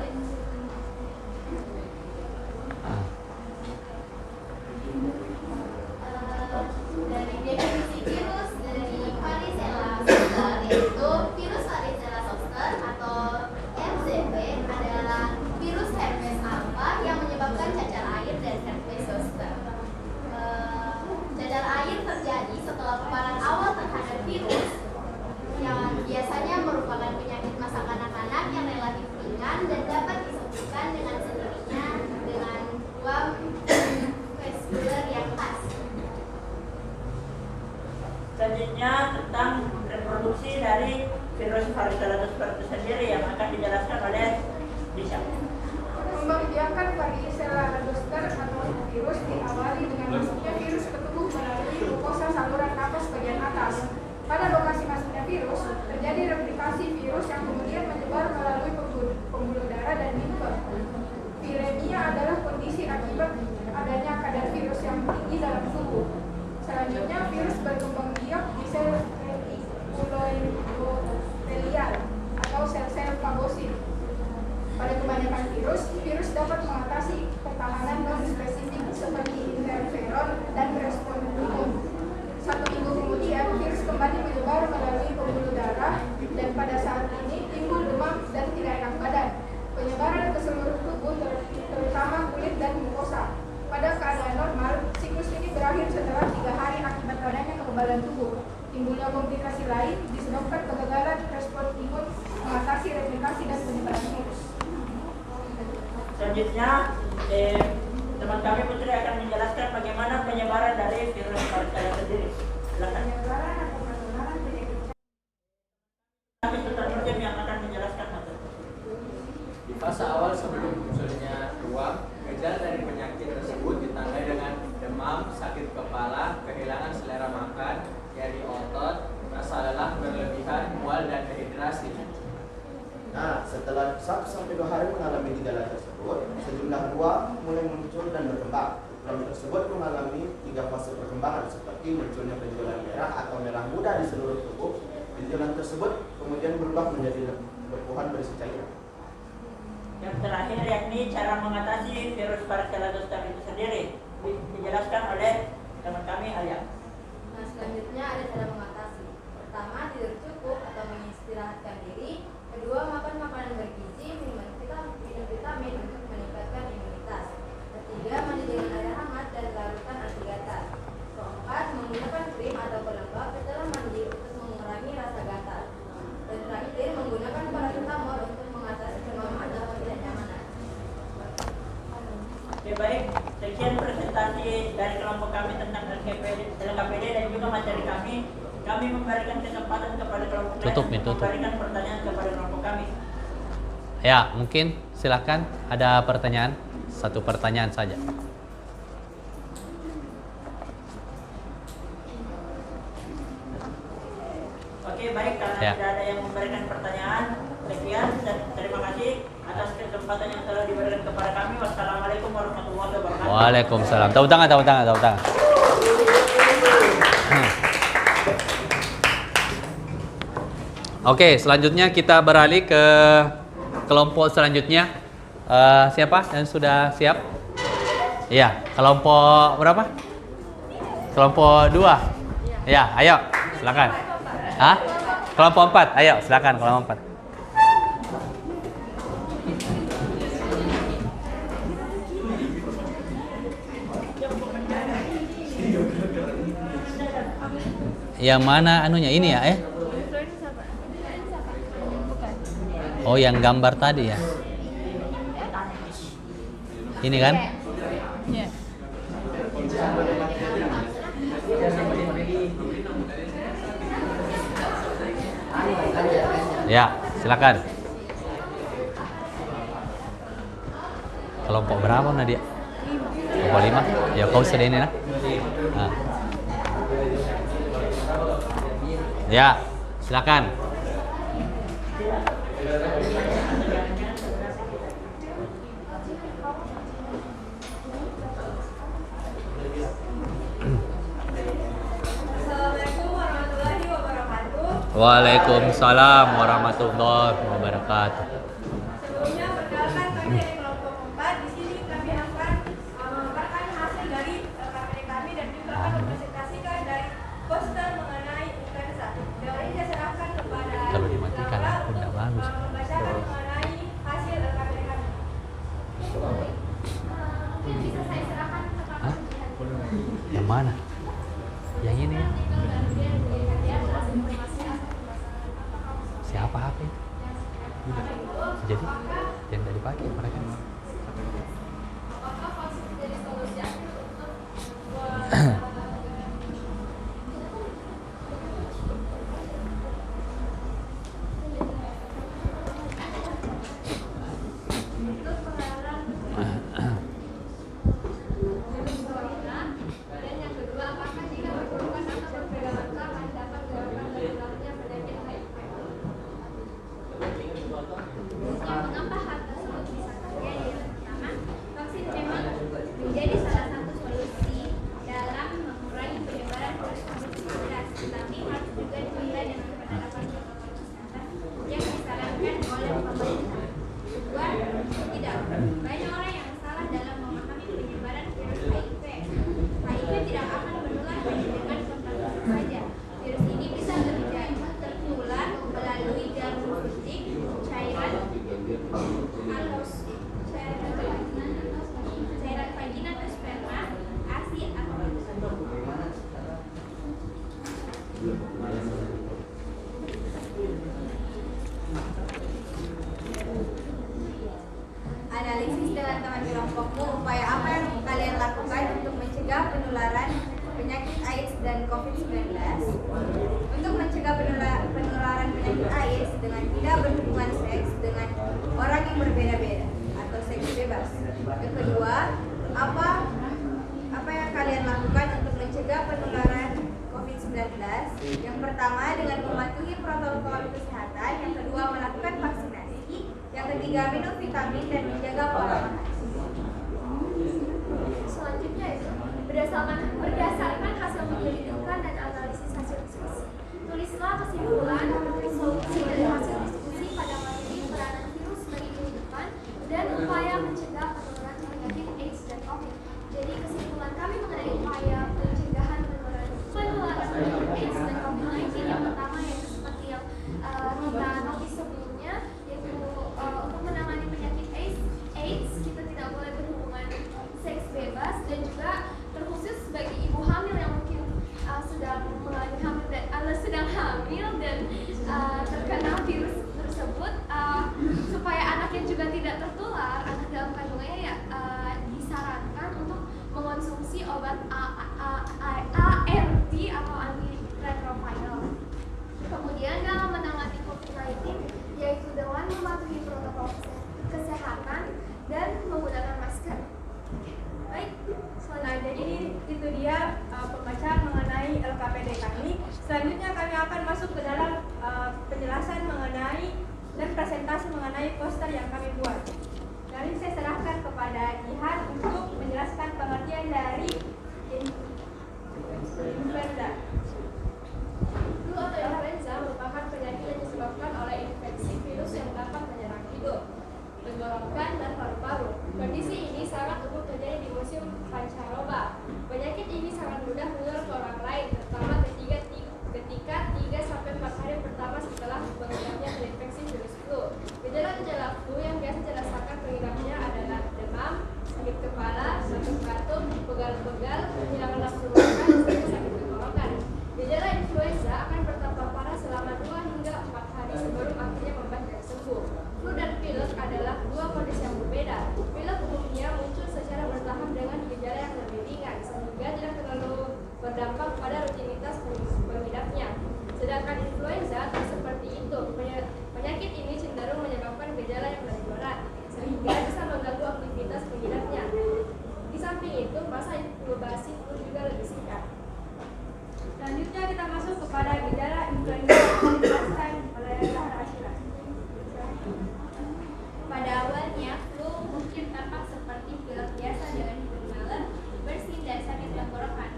Dari definisi virus dari Varicella zoster, yaitu virus Varicella zoster atau VZV adalah virus herpes alpha yang menyebabkan cacar air dan herpes zoster. Cacar air terjadi setelah paparan awal terhadap virus yang biasanya merupakan penyakit masa kanak-kanak yang relatif ringan dan dapat disembuhkan dengan sendirinya dengan ruang vaskular yang khas. Selanjutnya tentang reproduksi dari virus Varicella zoster itu sendiri yang akan dijelaskan oleh Disha. Membiarkan Varicella zoster atau virus diawali dengan masuknya virus ke tubuh melalui mukosa saluran napas bagian atas. Pada lokasi masuknya virus, terjadi replikasi virus yang kemudian menyebar melalui pembuluh darah dan limfe. Viremia adalah kondisi akibat adanya kadar virus yang tinggi dalam tubuh. Selanjutnya, virus berkembang biak di sel reticuloendotelial atau sel-sel fagosit. Pada kebanyakan virus dapat mengatasi pertahanan non-spesifik seperti interferon dan respon imun. 1 minggu kemudian, virus kembali menyebar melalui pembuluh darah dan pada saat ini timbul demam dan tidak enak badan. Penyebaran ke seluruh tubuh terutama kulit dan mukosa. Pada keadaan normal, siklus ini berakhir setelah 3 hari akibat adanya kekebalan tubuh. Timbulnya komplikasi lain disebabkan kegagalan respon imun mengatasi replikasi dan penyebaran virus. Selanjutnya, teman kami Putri akan menjelaskan bagaimana penyebaran dari virus Varicella sendiri. Silakan. Penyebaran atau penularan penyakit Kami Dr. Nurjam yang akan menjelaskan Dr. Di fase awal sebelum munculnya ruam, gejala dari penyakit tersebut ditandai dengan demam, sakit kepala, kehilangan selera makan, nyeri otot, rasa lelah berlebihan, mual, dan dehidrasi. Nah, setelah 1-2 hari mengalami gejala tersebut, sejumlah ruam mulai muncul dan berkembang. Ruam tersebut mengalami 3 fase perkembangan seperti munculnya benjolan merah atau merah muda di seluruh tubuh. Benjolan tersebut kemudian berubah menjadi lepuhan berisi cairan. Yang terakhir yakni cara mengatasi virus Varicella zoster itu sendiri. Dijelaskan oleh teman kami Alia. Nah, selanjutnya ada cara mengatasi. Pertama, tidur cukup atau mengistirahatkan diri. Kedua, makan makanan bergizi, minum vitamin untuk meningkatkan imunitas. Ketiga, mandi dengan air hangat dan larutan anti gatal. Keempat, menggunakan krim atau pelembab setelah mandi untuk mengurangi rasa gatal. Dan terakhir, menggunakan paracetamol untuk mengatasi demam atau ketidaknyamanan. Oke, baik, sekian presentasi dari kelompok kami tentang LKPD dan juga materi kami. Kami memberikan kesempatan kepada kelompok lain untuk memberikan pertanyaan kepada kelompok kami. Ya, mungkin silakan ada pertanyaan, satu pertanyaan saja. Oke, baik, karena Ya. tidak ada yang memberikan pertanyaan, sekian dan terima kasih atas kesempatan yang telah diberikan kepada kami. Wassalamualaikum warahmatullahi wabarakatuh. Waalaikumsalam. Tepuk tangan, tepuk tangan, tepuk tangan. Oke, selanjutnya kita beralih ke kelompok selanjutnya. Siapa yang sudah siap? Iya, kelompok berapa? Kelompok 2. Ya, ayo, silakan. Hah? Kelompok 4. Ayo, silakan kelompok 4. Yang mana anunya ini ya, Oh, yang gambar tadi ya. Ini kan? Ya, silakan. Kelompok berapa Nadia? Kelompok 5? Ya, kau sudah ini lah. Nah. Ya, silakan. Assalamualaikum warahmatullahi wabarakatuh. Waalaikumsalam warahmatullahi wabarakatuh. Sebelumnya perkenalkan kami dari kelompok 4. Di sini kami akan memaparkan hasil dari KPD kami dan juga akan mempresentasikan dari poster mengenai influenza. Dengan ini saya serahkan kepada Kalau dimatikan Laura aku tidak untuk bagus. membacakan mengenai hasil KPD kami. Mungkin bisa saya serahkan ke Pak Hah? Presiden. Yang mana? Yang ini ya? Siapa HP? Udah. Jadi yang tadi pakai mereka. Apakah konsumsi dari solusi aktif untuk pengenalan virus corona? Dan yang kedua, apakah jika berpelukan atau berpegangan tangan dapat menyebabkan tertularnya penyakit HIV? Mengapa hal tersebut bisa terjadi? Yang pertama, vaksin memang menjadi salah satu solusi dalam mengurangi penyebaran virus COVID-19, tetapi harus juga disertai dengan penerapan protokol kesehatan yang disarankan oleh pemerintah. Kedua, tidak banyak orang yang salah dalam memahami penyebaran virus HIV. HIV tidak akan menular hanya dengan kontak fisik saja. Virus ini bisa tertular melalui jarum suntik, cairan halus, cairan vagina atau sperma, ASI atau analisis dengan teman kelompokmu, upaya apa yang kalian lakukan untuk mencegah penularan penyakit AIDS dan COVID-19? Untuk mencegah penularan penyakit AIDS dengan tidak berhubungan seks dengan orang yang berbeda-beda atau seks bebas. Yang kedua, apa yang kalian lakukan untuk mencegah penularan COVID-19? Yang pertama, dengan mematuhi protokol kesehatan. Yang kedua, melakukan vaksinasi. Yang ketiga, minum vitamin dan menjaga pola makan. Selanjutnya, berdasarkan hasil penyelidikan dan analisis hasil diskusi, tulislah kesimpulan solusi dari hasil diskusi pada materi peranan virus sebagai kehidupan dan upaya mencegah penularan penyakit AIDS dan COVID. Jadi kesimpulan kami mengenai upaya pencegahan penularan penyakit AIDS dan COVID-19 yang pertama yaitu seperti yang kita notis sebelumnya, yaitu untuk menangani penyakit AIDS kita tidak boleh berhubungan seks bebas, dan juga terkhusus bagi ibu hamil yang mungkin sedang mengalami hamil dan sedang hamil dan terkena virus tersebut, supaya anaknya juga tidak tertular, anak dalam kandungannya ya disarankan untuk mengonsumsi obat ART atau antiretroviral. Kemudian dalam menangani COVID-19 yaitu dengan mematuhi protokol kesehatan dan menggunakan masker. Baik, Nah, jadi itu dia pembacaan mengenai LKPD kami. Selanjutnya kami akan masuk ke dalam penjelasan mengenai dan presentasi mengenai poster yang kami buat. Jadi saya serahkan kepada Jihan untuk menjelaskan pengertian dari influenza. flu atau influenza merupakan penyakit yang disebabkan oleh infeksi virus yang dapat menyerang hidung, tenggorokan, dan paru-paru. Kondisi ini sangat umum terjadi di musim pancaroba. Penyakit ini sangat mudah menular ke orang lain, terutama ketika 3-4 hari pertama setelah pengidapnya terinfeksi virus flu. Gejala-gejala flu yang biasa dirasakan pengidapnya adalah demam, sakit kepala, batuk-batuk, pegal-pegal, kehilangan nafsu makan, dan sakit tenggorokan. Gejala influenza akan bertambah parah selama 2 hingga 4 hari sebelum akhirnya membaik dan sembuh. Flu dan pilek adalah dua kondisi yang berbeda. Pilek umumnya muncul secara bertahap dengan gejala yang lebih ringan, sehingga tidak terlalu berdampak pada rutinitas pengidapnya. Sedangkan influenza tak seperti itu. Penyakit ini cenderung menyebabkan gejala yang lebih berat, sehingga bisa mengganggu aktivitas pengidapnya. Di samping itu, masa inkubasi flu juga lebih singkat. Selanjutnya kita masuk kepada gejala influenza yang dijelaskan oleh Zahra Ashira. Pada awalnya, flu mungkin tampak seperti pilek biasa dengan hidung malet, bersin, dan sakit tenggorokan.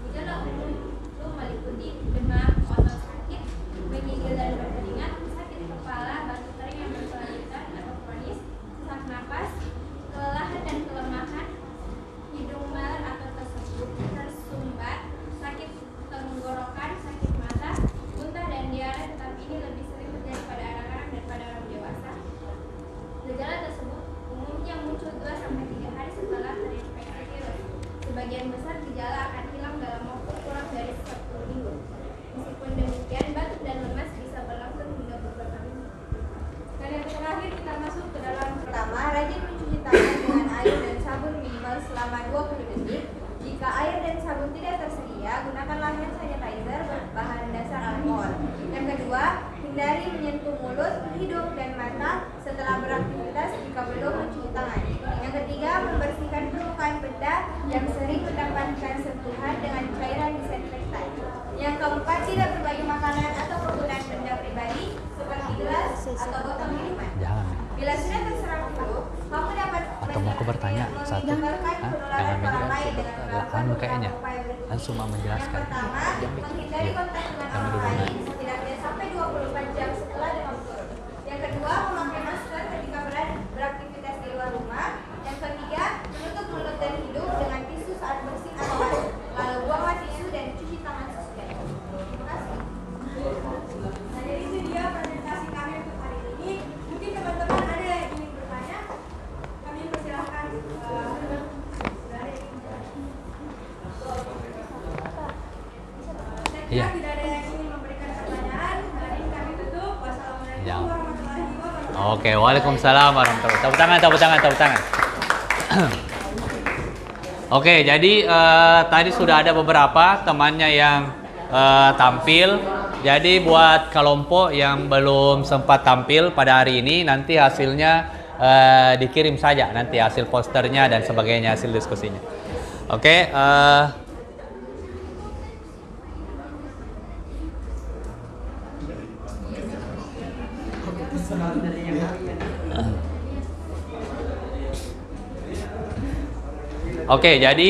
Gejala umum flu meliputi demam, otot sakit, menggigil dan berkeringat, sakit kepala, batuk kering yang berkelanjutan atau kronis, sesak napas, kelelahan dan kelemahan, hidung malet atau tersumbat, sakit tenggorokan, sakit mata, muntah dan diare, tetapi ini lebih sering terjadi pada anak-anak daripada orang dewasa. Gejala tersebut umumnya muncul 2-3 hari setelah terinfeksi virus. Sebagian besar gejala akan hilang dalam waktu kurang dari 10 minggu. Meskipun demikian, batuk dan lemas bisa berlangsung hingga beberapa minggu. Dan yang terakhir kita masuk ke dalam Pertama, rajin mencuci tangan dengan air dan sabun minimal selama 20 detik. Jika air dan sabun tidak tersedia, gunakanlah hand sanitizer berbahan dasar alkohol. Yang kedua, hindari menyentuh mulut, hidung, dan mata setelah beraktivitas jika belum mencuci tangan. Yang ketiga, membersihkan permukaan benda yang sering mendapatkan sentuhan dengan cairan disinfektan. Yang keempat, tidak berbagi makanan atau penggunaan benda pribadi seperti gelas atau botol minuman. Jangan. Bila sudah terserang flu, kamu dapat Atau mau aku bertanya satu? menyebarkan Hah? penularan ke orang lain dengan Jangan melakukan anu kayaknya. beberapa upaya berikut. Langsung mau menjelaskan. Yang pertama, menghindari Iya. kontak dengan Kami orang dulu. lain setidaknya sampai 24 jam setelah demam turun. Yang kedua, memakai masker ketika beraktivitas di luar rumah. Yang ketiga, menutup mulut dan hidung dengan tisu saat bersin atau masuk. Lalu buanglah tisu dan cuci tangan sesudah. Terima kasih. Nah, jadi itu dia presentasi kami untuk hari ini. Mungkin teman-teman ada yang ingin bertanya, kami persilahkan. Saya kira Iya. tidak ada yang ingin memberikan pertanyaan. Hari ini kami tutup. Wassalamualaikum Ya. warahmatullahi wabarakatuh. Oke, waalaikumsalam warahmatullahi wabarakatuh. Tepuk tangan, tepuk tangan. Oke, jadi tadi sudah ada beberapa temannya yang tampil. Jadi buat kelompok yang belum sempat tampil pada hari ini, nanti hasilnya dikirim saja nanti hasil posternya dan sebagainya, hasil diskusinya. Oke. Oke, jadi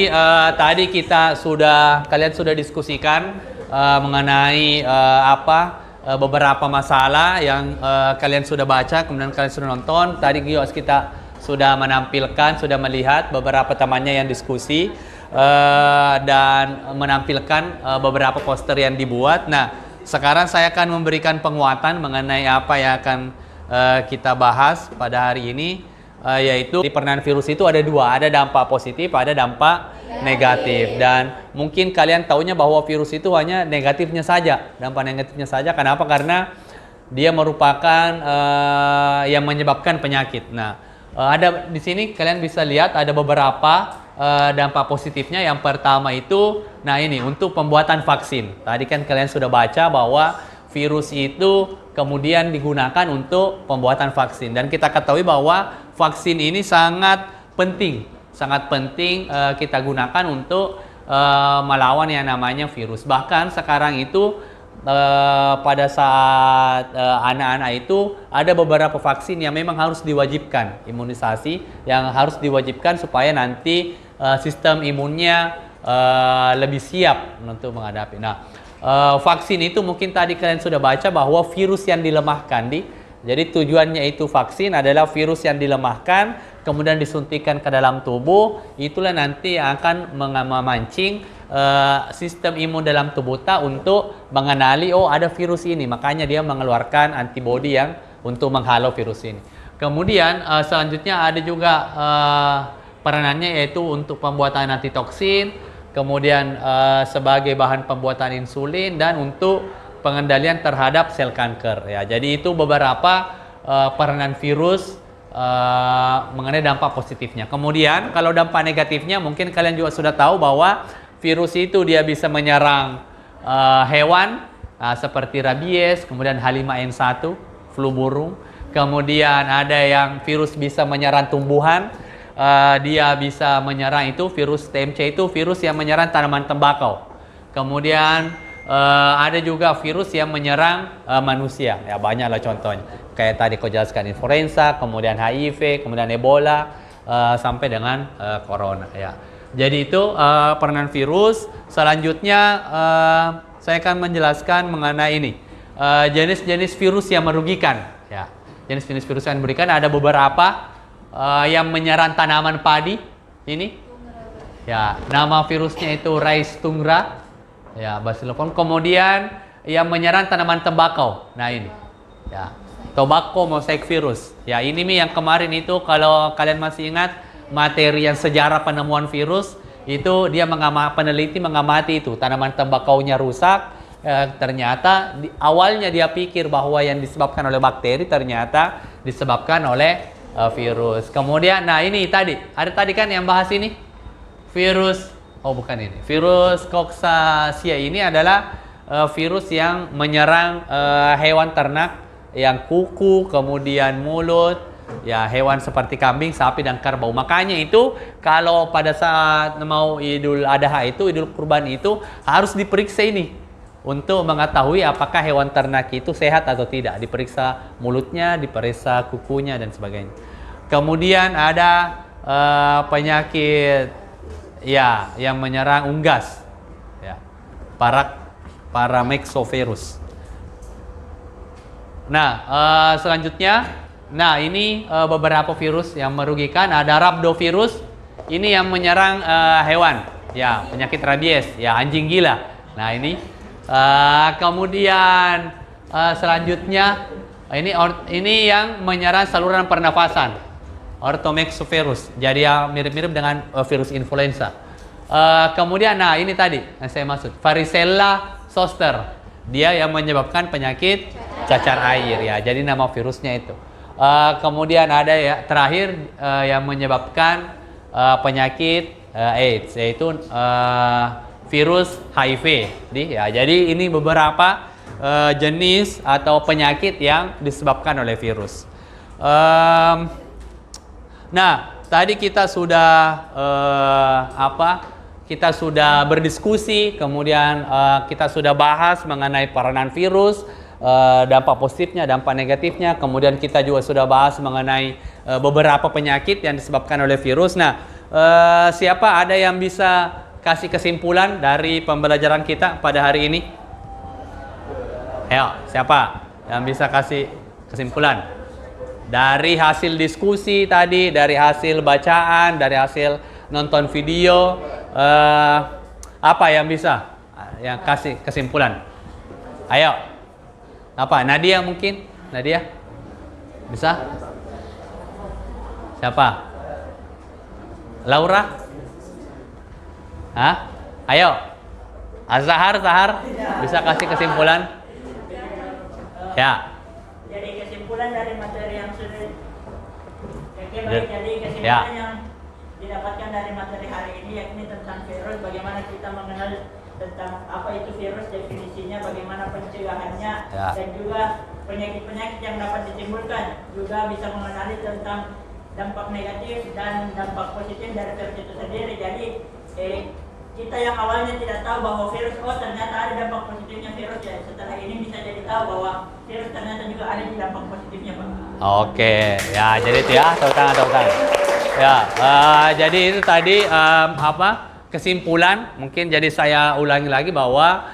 tadi kalian sudah diskusikan mengenai beberapa masalah yang kalian sudah baca, kemudian kalian sudah nonton. Tadi juga kita sudah menampilkan, sudah melihat beberapa temannya yang diskusi dan menampilkan beberapa poster yang dibuat. Nah, sekarang saya akan memberikan penguatan mengenai apa yang akan kita bahas pada hari ini, yaitu di peranan virus itu ada dua, ada dampak positif, ada dampak negatif. Dan mungkin kalian taunya bahwa virus itu hanya negatifnya saja, dampak negatifnya saja. Kenapa? Karena dia merupakan yang menyebabkan penyakit. Nah, ada di sini kalian bisa lihat ada beberapa dampak positifnya. Yang pertama itu, nah ini untuk pembuatan vaksin. Tadi kan kalian sudah baca bahwa virus itu kemudian digunakan untuk pembuatan vaksin. Dan kita ketahui bahwa vaksin ini sangat penting kita gunakan untuk melawan yang namanya virus. Bahkan sekarang itu pada saat anak-anak itu ada beberapa vaksin yang memang harus diwajibkan, imunisasi yang harus diwajibkan supaya nanti sistem imunnya lebih siap untuk menghadapi. Nah, vaksin itu mungkin tadi kalian sudah baca bahwa virus yang dilemahkan jadi tujuannya itu vaksin adalah virus yang dilemahkan kemudian disuntikan ke dalam tubuh, itulah nanti yang akan memancing sistem imun dalam tubuh kita untuk mengenali oh ada virus ini, makanya dia mengeluarkan antibodi yang untuk menghalau virus ini. Kemudian selanjutnya ada juga peranannya yaitu untuk pembuatan antitoksin, kemudian sebagai bahan pembuatan insulin dan untuk pengendalian terhadap sel kanker ya. Jadi itu beberapa peranan virus mengenai dampak positifnya. Kemudian kalau dampak negatifnya mungkin kalian juga sudah tahu bahwa virus itu dia bisa menyerang hewan seperti rabies, kemudian H5N1, flu burung. Kemudian ada yang virus bisa menyerang tumbuhan, dia bisa menyerang itu virus TMC itu virus yang menyerang tanaman tembakau. Kemudian ada juga virus yang menyerang manusia, ya banyaklah contohnya. Kayak tadi kau jelaskan influenza, kemudian HIV, kemudian Ebola, sampai dengan corona. Ya. Jadi itu peranan virus. Selanjutnya saya akan menjelaskan mengenai ini jenis-jenis virus yang merugikan. Ya. Jenis-jenis virus yang merugikan ada beberapa yang menyerang tanaman padi. Ini, ya nama virusnya itu Rhizostongra. Ya, Bacillofon. Kemudian yang menyerang tanaman tembakau. Nah ini, ya, tobacco mosaic virus. Ya, ini yang kemarin itu kalau kalian masih ingat materi yang sejarah penemuan virus itu dia peneliti mengamati itu tanaman tembakaunya rusak. Ternyata awalnya dia pikir bahwa yang disebabkan oleh bakteri ternyata disebabkan oleh virus. Kemudian, nah ini tadi ada tadi kan yang bahas ini virus. Oh bukan ini, virus Coxsackie ini adalah virus yang menyerang hewan ternak yang kuku, kemudian mulut, ya hewan seperti kambing, sapi, dan kerbau. Makanya itu kalau pada saat mau Idul Adha itu, Idul Kurban itu harus diperiksa ini untuk mengetahui apakah hewan ternak itu sehat atau tidak. Diperiksa mulutnya, diperiksa kukunya, dan sebagainya. Kemudian ada penyakit ya, yang menyerang unggas, ya, Paramyxovirus. Nah, selanjutnya, nah ini beberapa virus yang merugikan. Ada Rhabdovirus, ini yang menyerang hewan, ya, penyakit rabies, ya, anjing gila. Nah ini, kemudian selanjutnya, ini yang menyerang saluran pernafasan. Orthomyxovirus, jadi yang mirip-mirip dengan virus influenza. Kemudian, nah ini tadi yang saya maksud, Varicella zoster, dia yang menyebabkan penyakit cacar air, ya. Jadi nama virusnya itu. Kemudian ada ya terakhir yang menyebabkan penyakit AIDS, yaitu virus HIV. Ya, jadi ini beberapa jenis atau penyakit yang disebabkan oleh virus. Nah, tadi kita sudah kita sudah berdiskusi, kemudian kita sudah bahas mengenai peranan virus, dampak positifnya, dampak negatifnya, kemudian kita juga sudah bahas mengenai beberapa penyakit yang disebabkan oleh virus. Nah, siapa ada yang bisa kasih kesimpulan dari pembelajaran kita pada hari ini? Ayo, siapa yang bisa kasih kesimpulan Dari hasil diskusi tadi, dari hasil bacaan, dari hasil nonton video, apa yang bisa yang kasih kesimpulan? Ayo. Apa? Nadia mungkin? Nadia? Bisa? Siapa? Laura? Hah? Ayo. Azhar, bisa kasih kesimpulan? Ya. Jadi kesimpulan dari materi yang sudah jadi kesimpulan Ya. yang didapatkan dari materi hari ini yakni tentang virus, bagaimana kita mengenal tentang apa itu virus, definisinya, bagaimana pencegahannya, Ya. dan juga penyakit-penyakit yang dapat ditimbulkan, juga bisa mengenali tentang dampak negatif dan dampak positif dari virus itu sendiri. Jadi kita yang awalnya tidak tahu bahwa virus, oh ternyata ada dampak positifnya virus ya. Setelah ini bisa jadi tahu bahwa virus ternyata juga ada di dampak positifnya, Pak. Oke, ya jadi itu ya, tepuk tangan. Ya, jadi itu tadi kesimpulan. Mungkin jadi saya ulangi lagi bahwa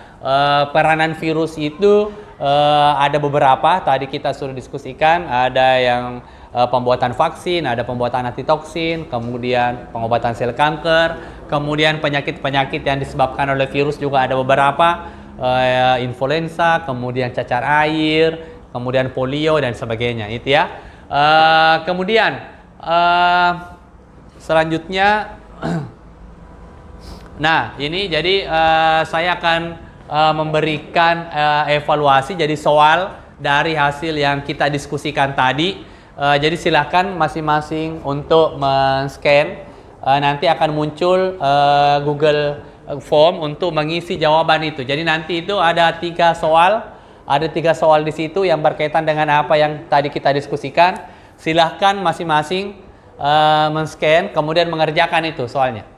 peranan virus itu ada beberapa. Tadi kita sudah diskusikan, ada yang pembuatan vaksin, ada pembuatan antitoksin, kemudian pengobatan sel kanker, kemudian penyakit-penyakit yang disebabkan oleh virus juga ada beberapa, influenza, kemudian cacar air, kemudian polio dan sebagainya, itu ya. Kemudian selanjutnya, nah ini jadi saya akan memberikan evaluasi, jadi soal dari hasil yang kita diskusikan tadi. Jadi silakan masing-masing untuk men-scan. Nanti akan muncul Google Form untuk mengisi jawaban itu. Jadi nanti itu ada 3 soal. Ada 3 soal di situ yang berkaitan dengan apa yang tadi kita diskusikan. Silahkan masing-masing men-scan, kemudian mengerjakan itu soalnya.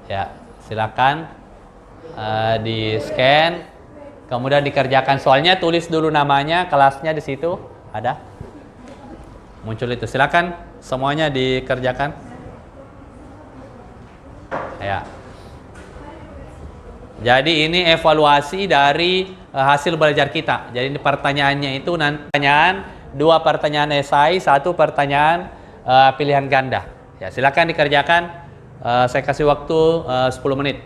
Ya, silakan di-scan, kemudian dikerjakan soalnya. Tulis dulu namanya, kelasnya di situ ada. Muncul itu. Silakan semuanya dikerjakan. Ya. Jadi ini evaluasi dari hasil belajar kita. Jadi ini pertanyaannya itu nanti pertanyaan, 2 pertanyaan esai, 1 pertanyaan pilihan ganda. Ya, silakan dikerjakan. Saya kasih waktu 10 menit.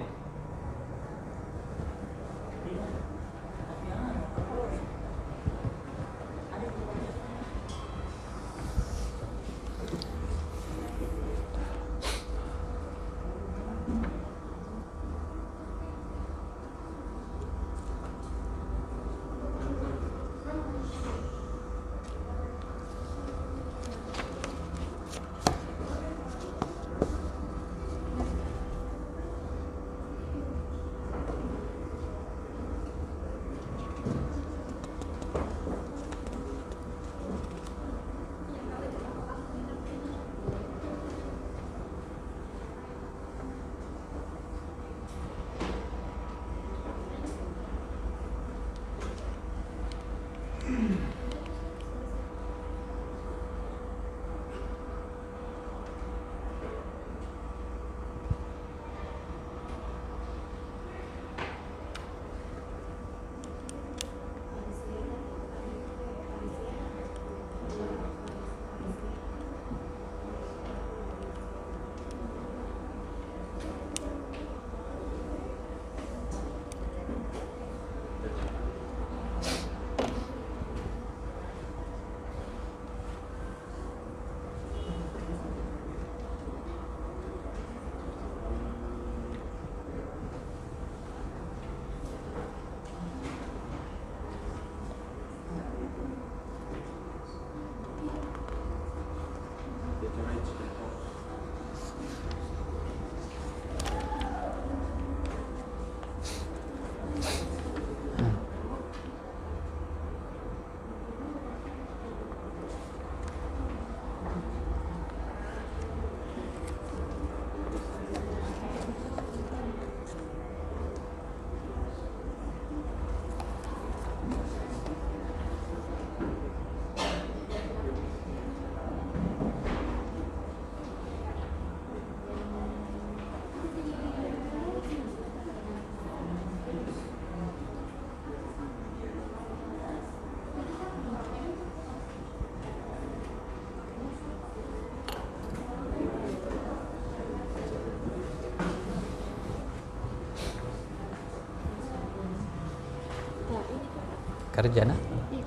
Kerja nah?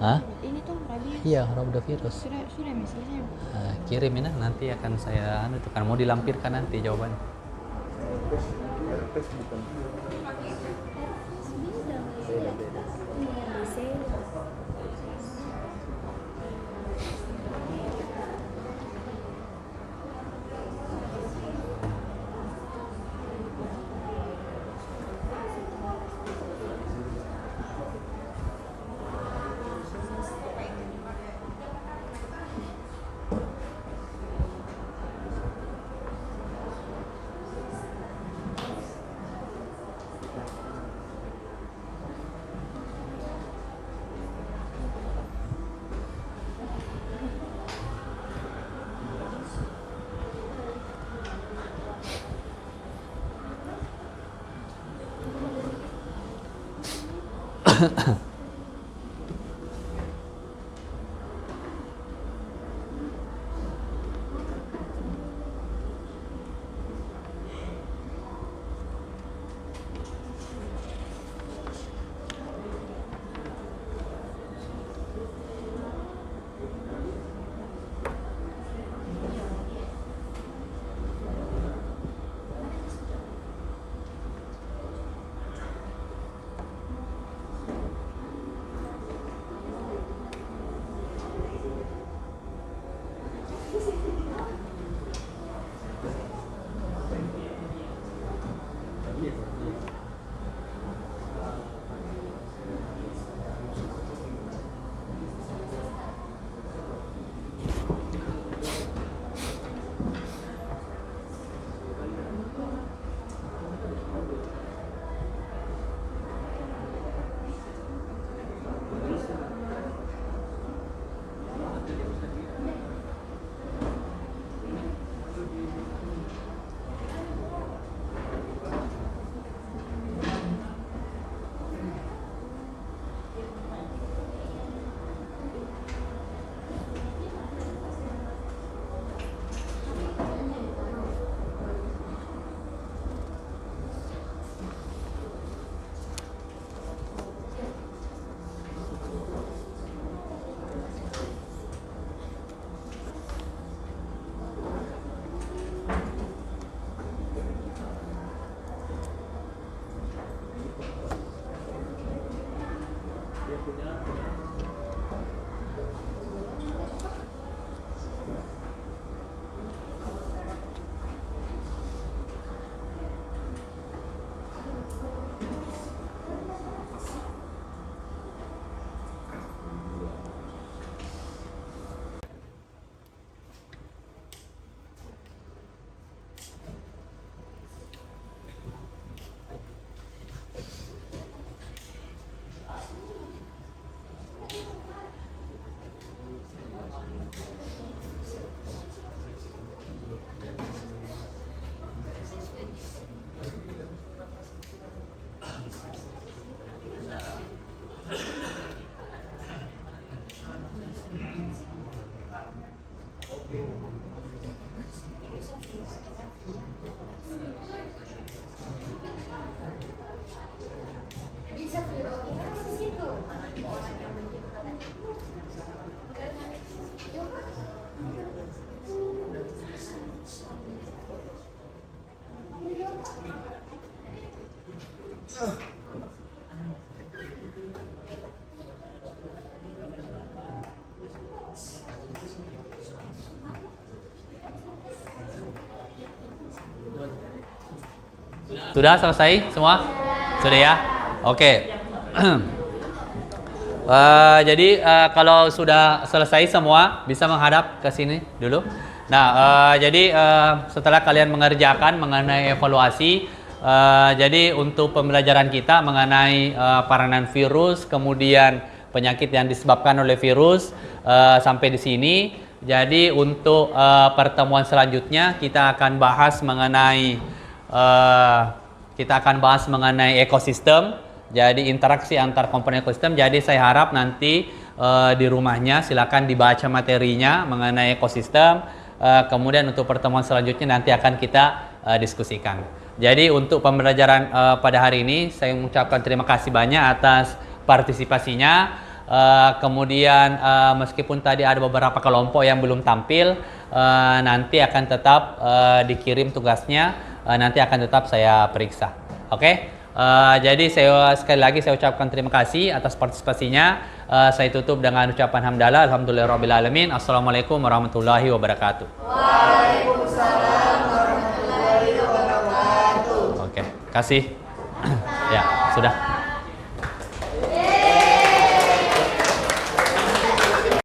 Hah? Ini tuh rabies. Iya, rotavirus. Sudah misalnya. Kirim ini nanti akan saya itu kan mau dilampirkan nanti jawabannya. Herpes bukan. Sudah selesai semua? Sudah ya? Oke. Jadi kalau sudah selesai semua bisa menghadap ke sini dulu. Nah, jadi setelah kalian mengerjakan mengenai evaluasi, jadi untuk pembelajaran kita mengenai peranan virus, kemudian penyakit yang disebabkan oleh virus sampai di sini. Jadi untuk pertemuan selanjutnya kita akan bahas mengenai ekosistem. Jadi interaksi antar komponen ekosistem. Jadi saya harap nanti di rumahnya silakan dibaca materinya mengenai ekosistem. Kemudian untuk pertemuan selanjutnya nanti akan kita diskusikan. Jadi untuk pembelajaran pada hari ini saya mengucapkan terima kasih banyak atas partisipasinya. Kemudian meskipun tadi ada beberapa kelompok yang belum tampil, nanti akan tetap dikirim tugasnya, nanti akan tetap saya periksa. Oke? Jadi sekali lagi saya ucapkan terima kasih atas partisipasinya. Saya tutup dengan ucapan hamdalah. Alhamdulillahirrabbilalamin. Assalamualaikum warahmatullahi wabarakatuh. Waalaikumsalam warahmatullahi wabarakatuh. Oke, kasih. Ya, sudah.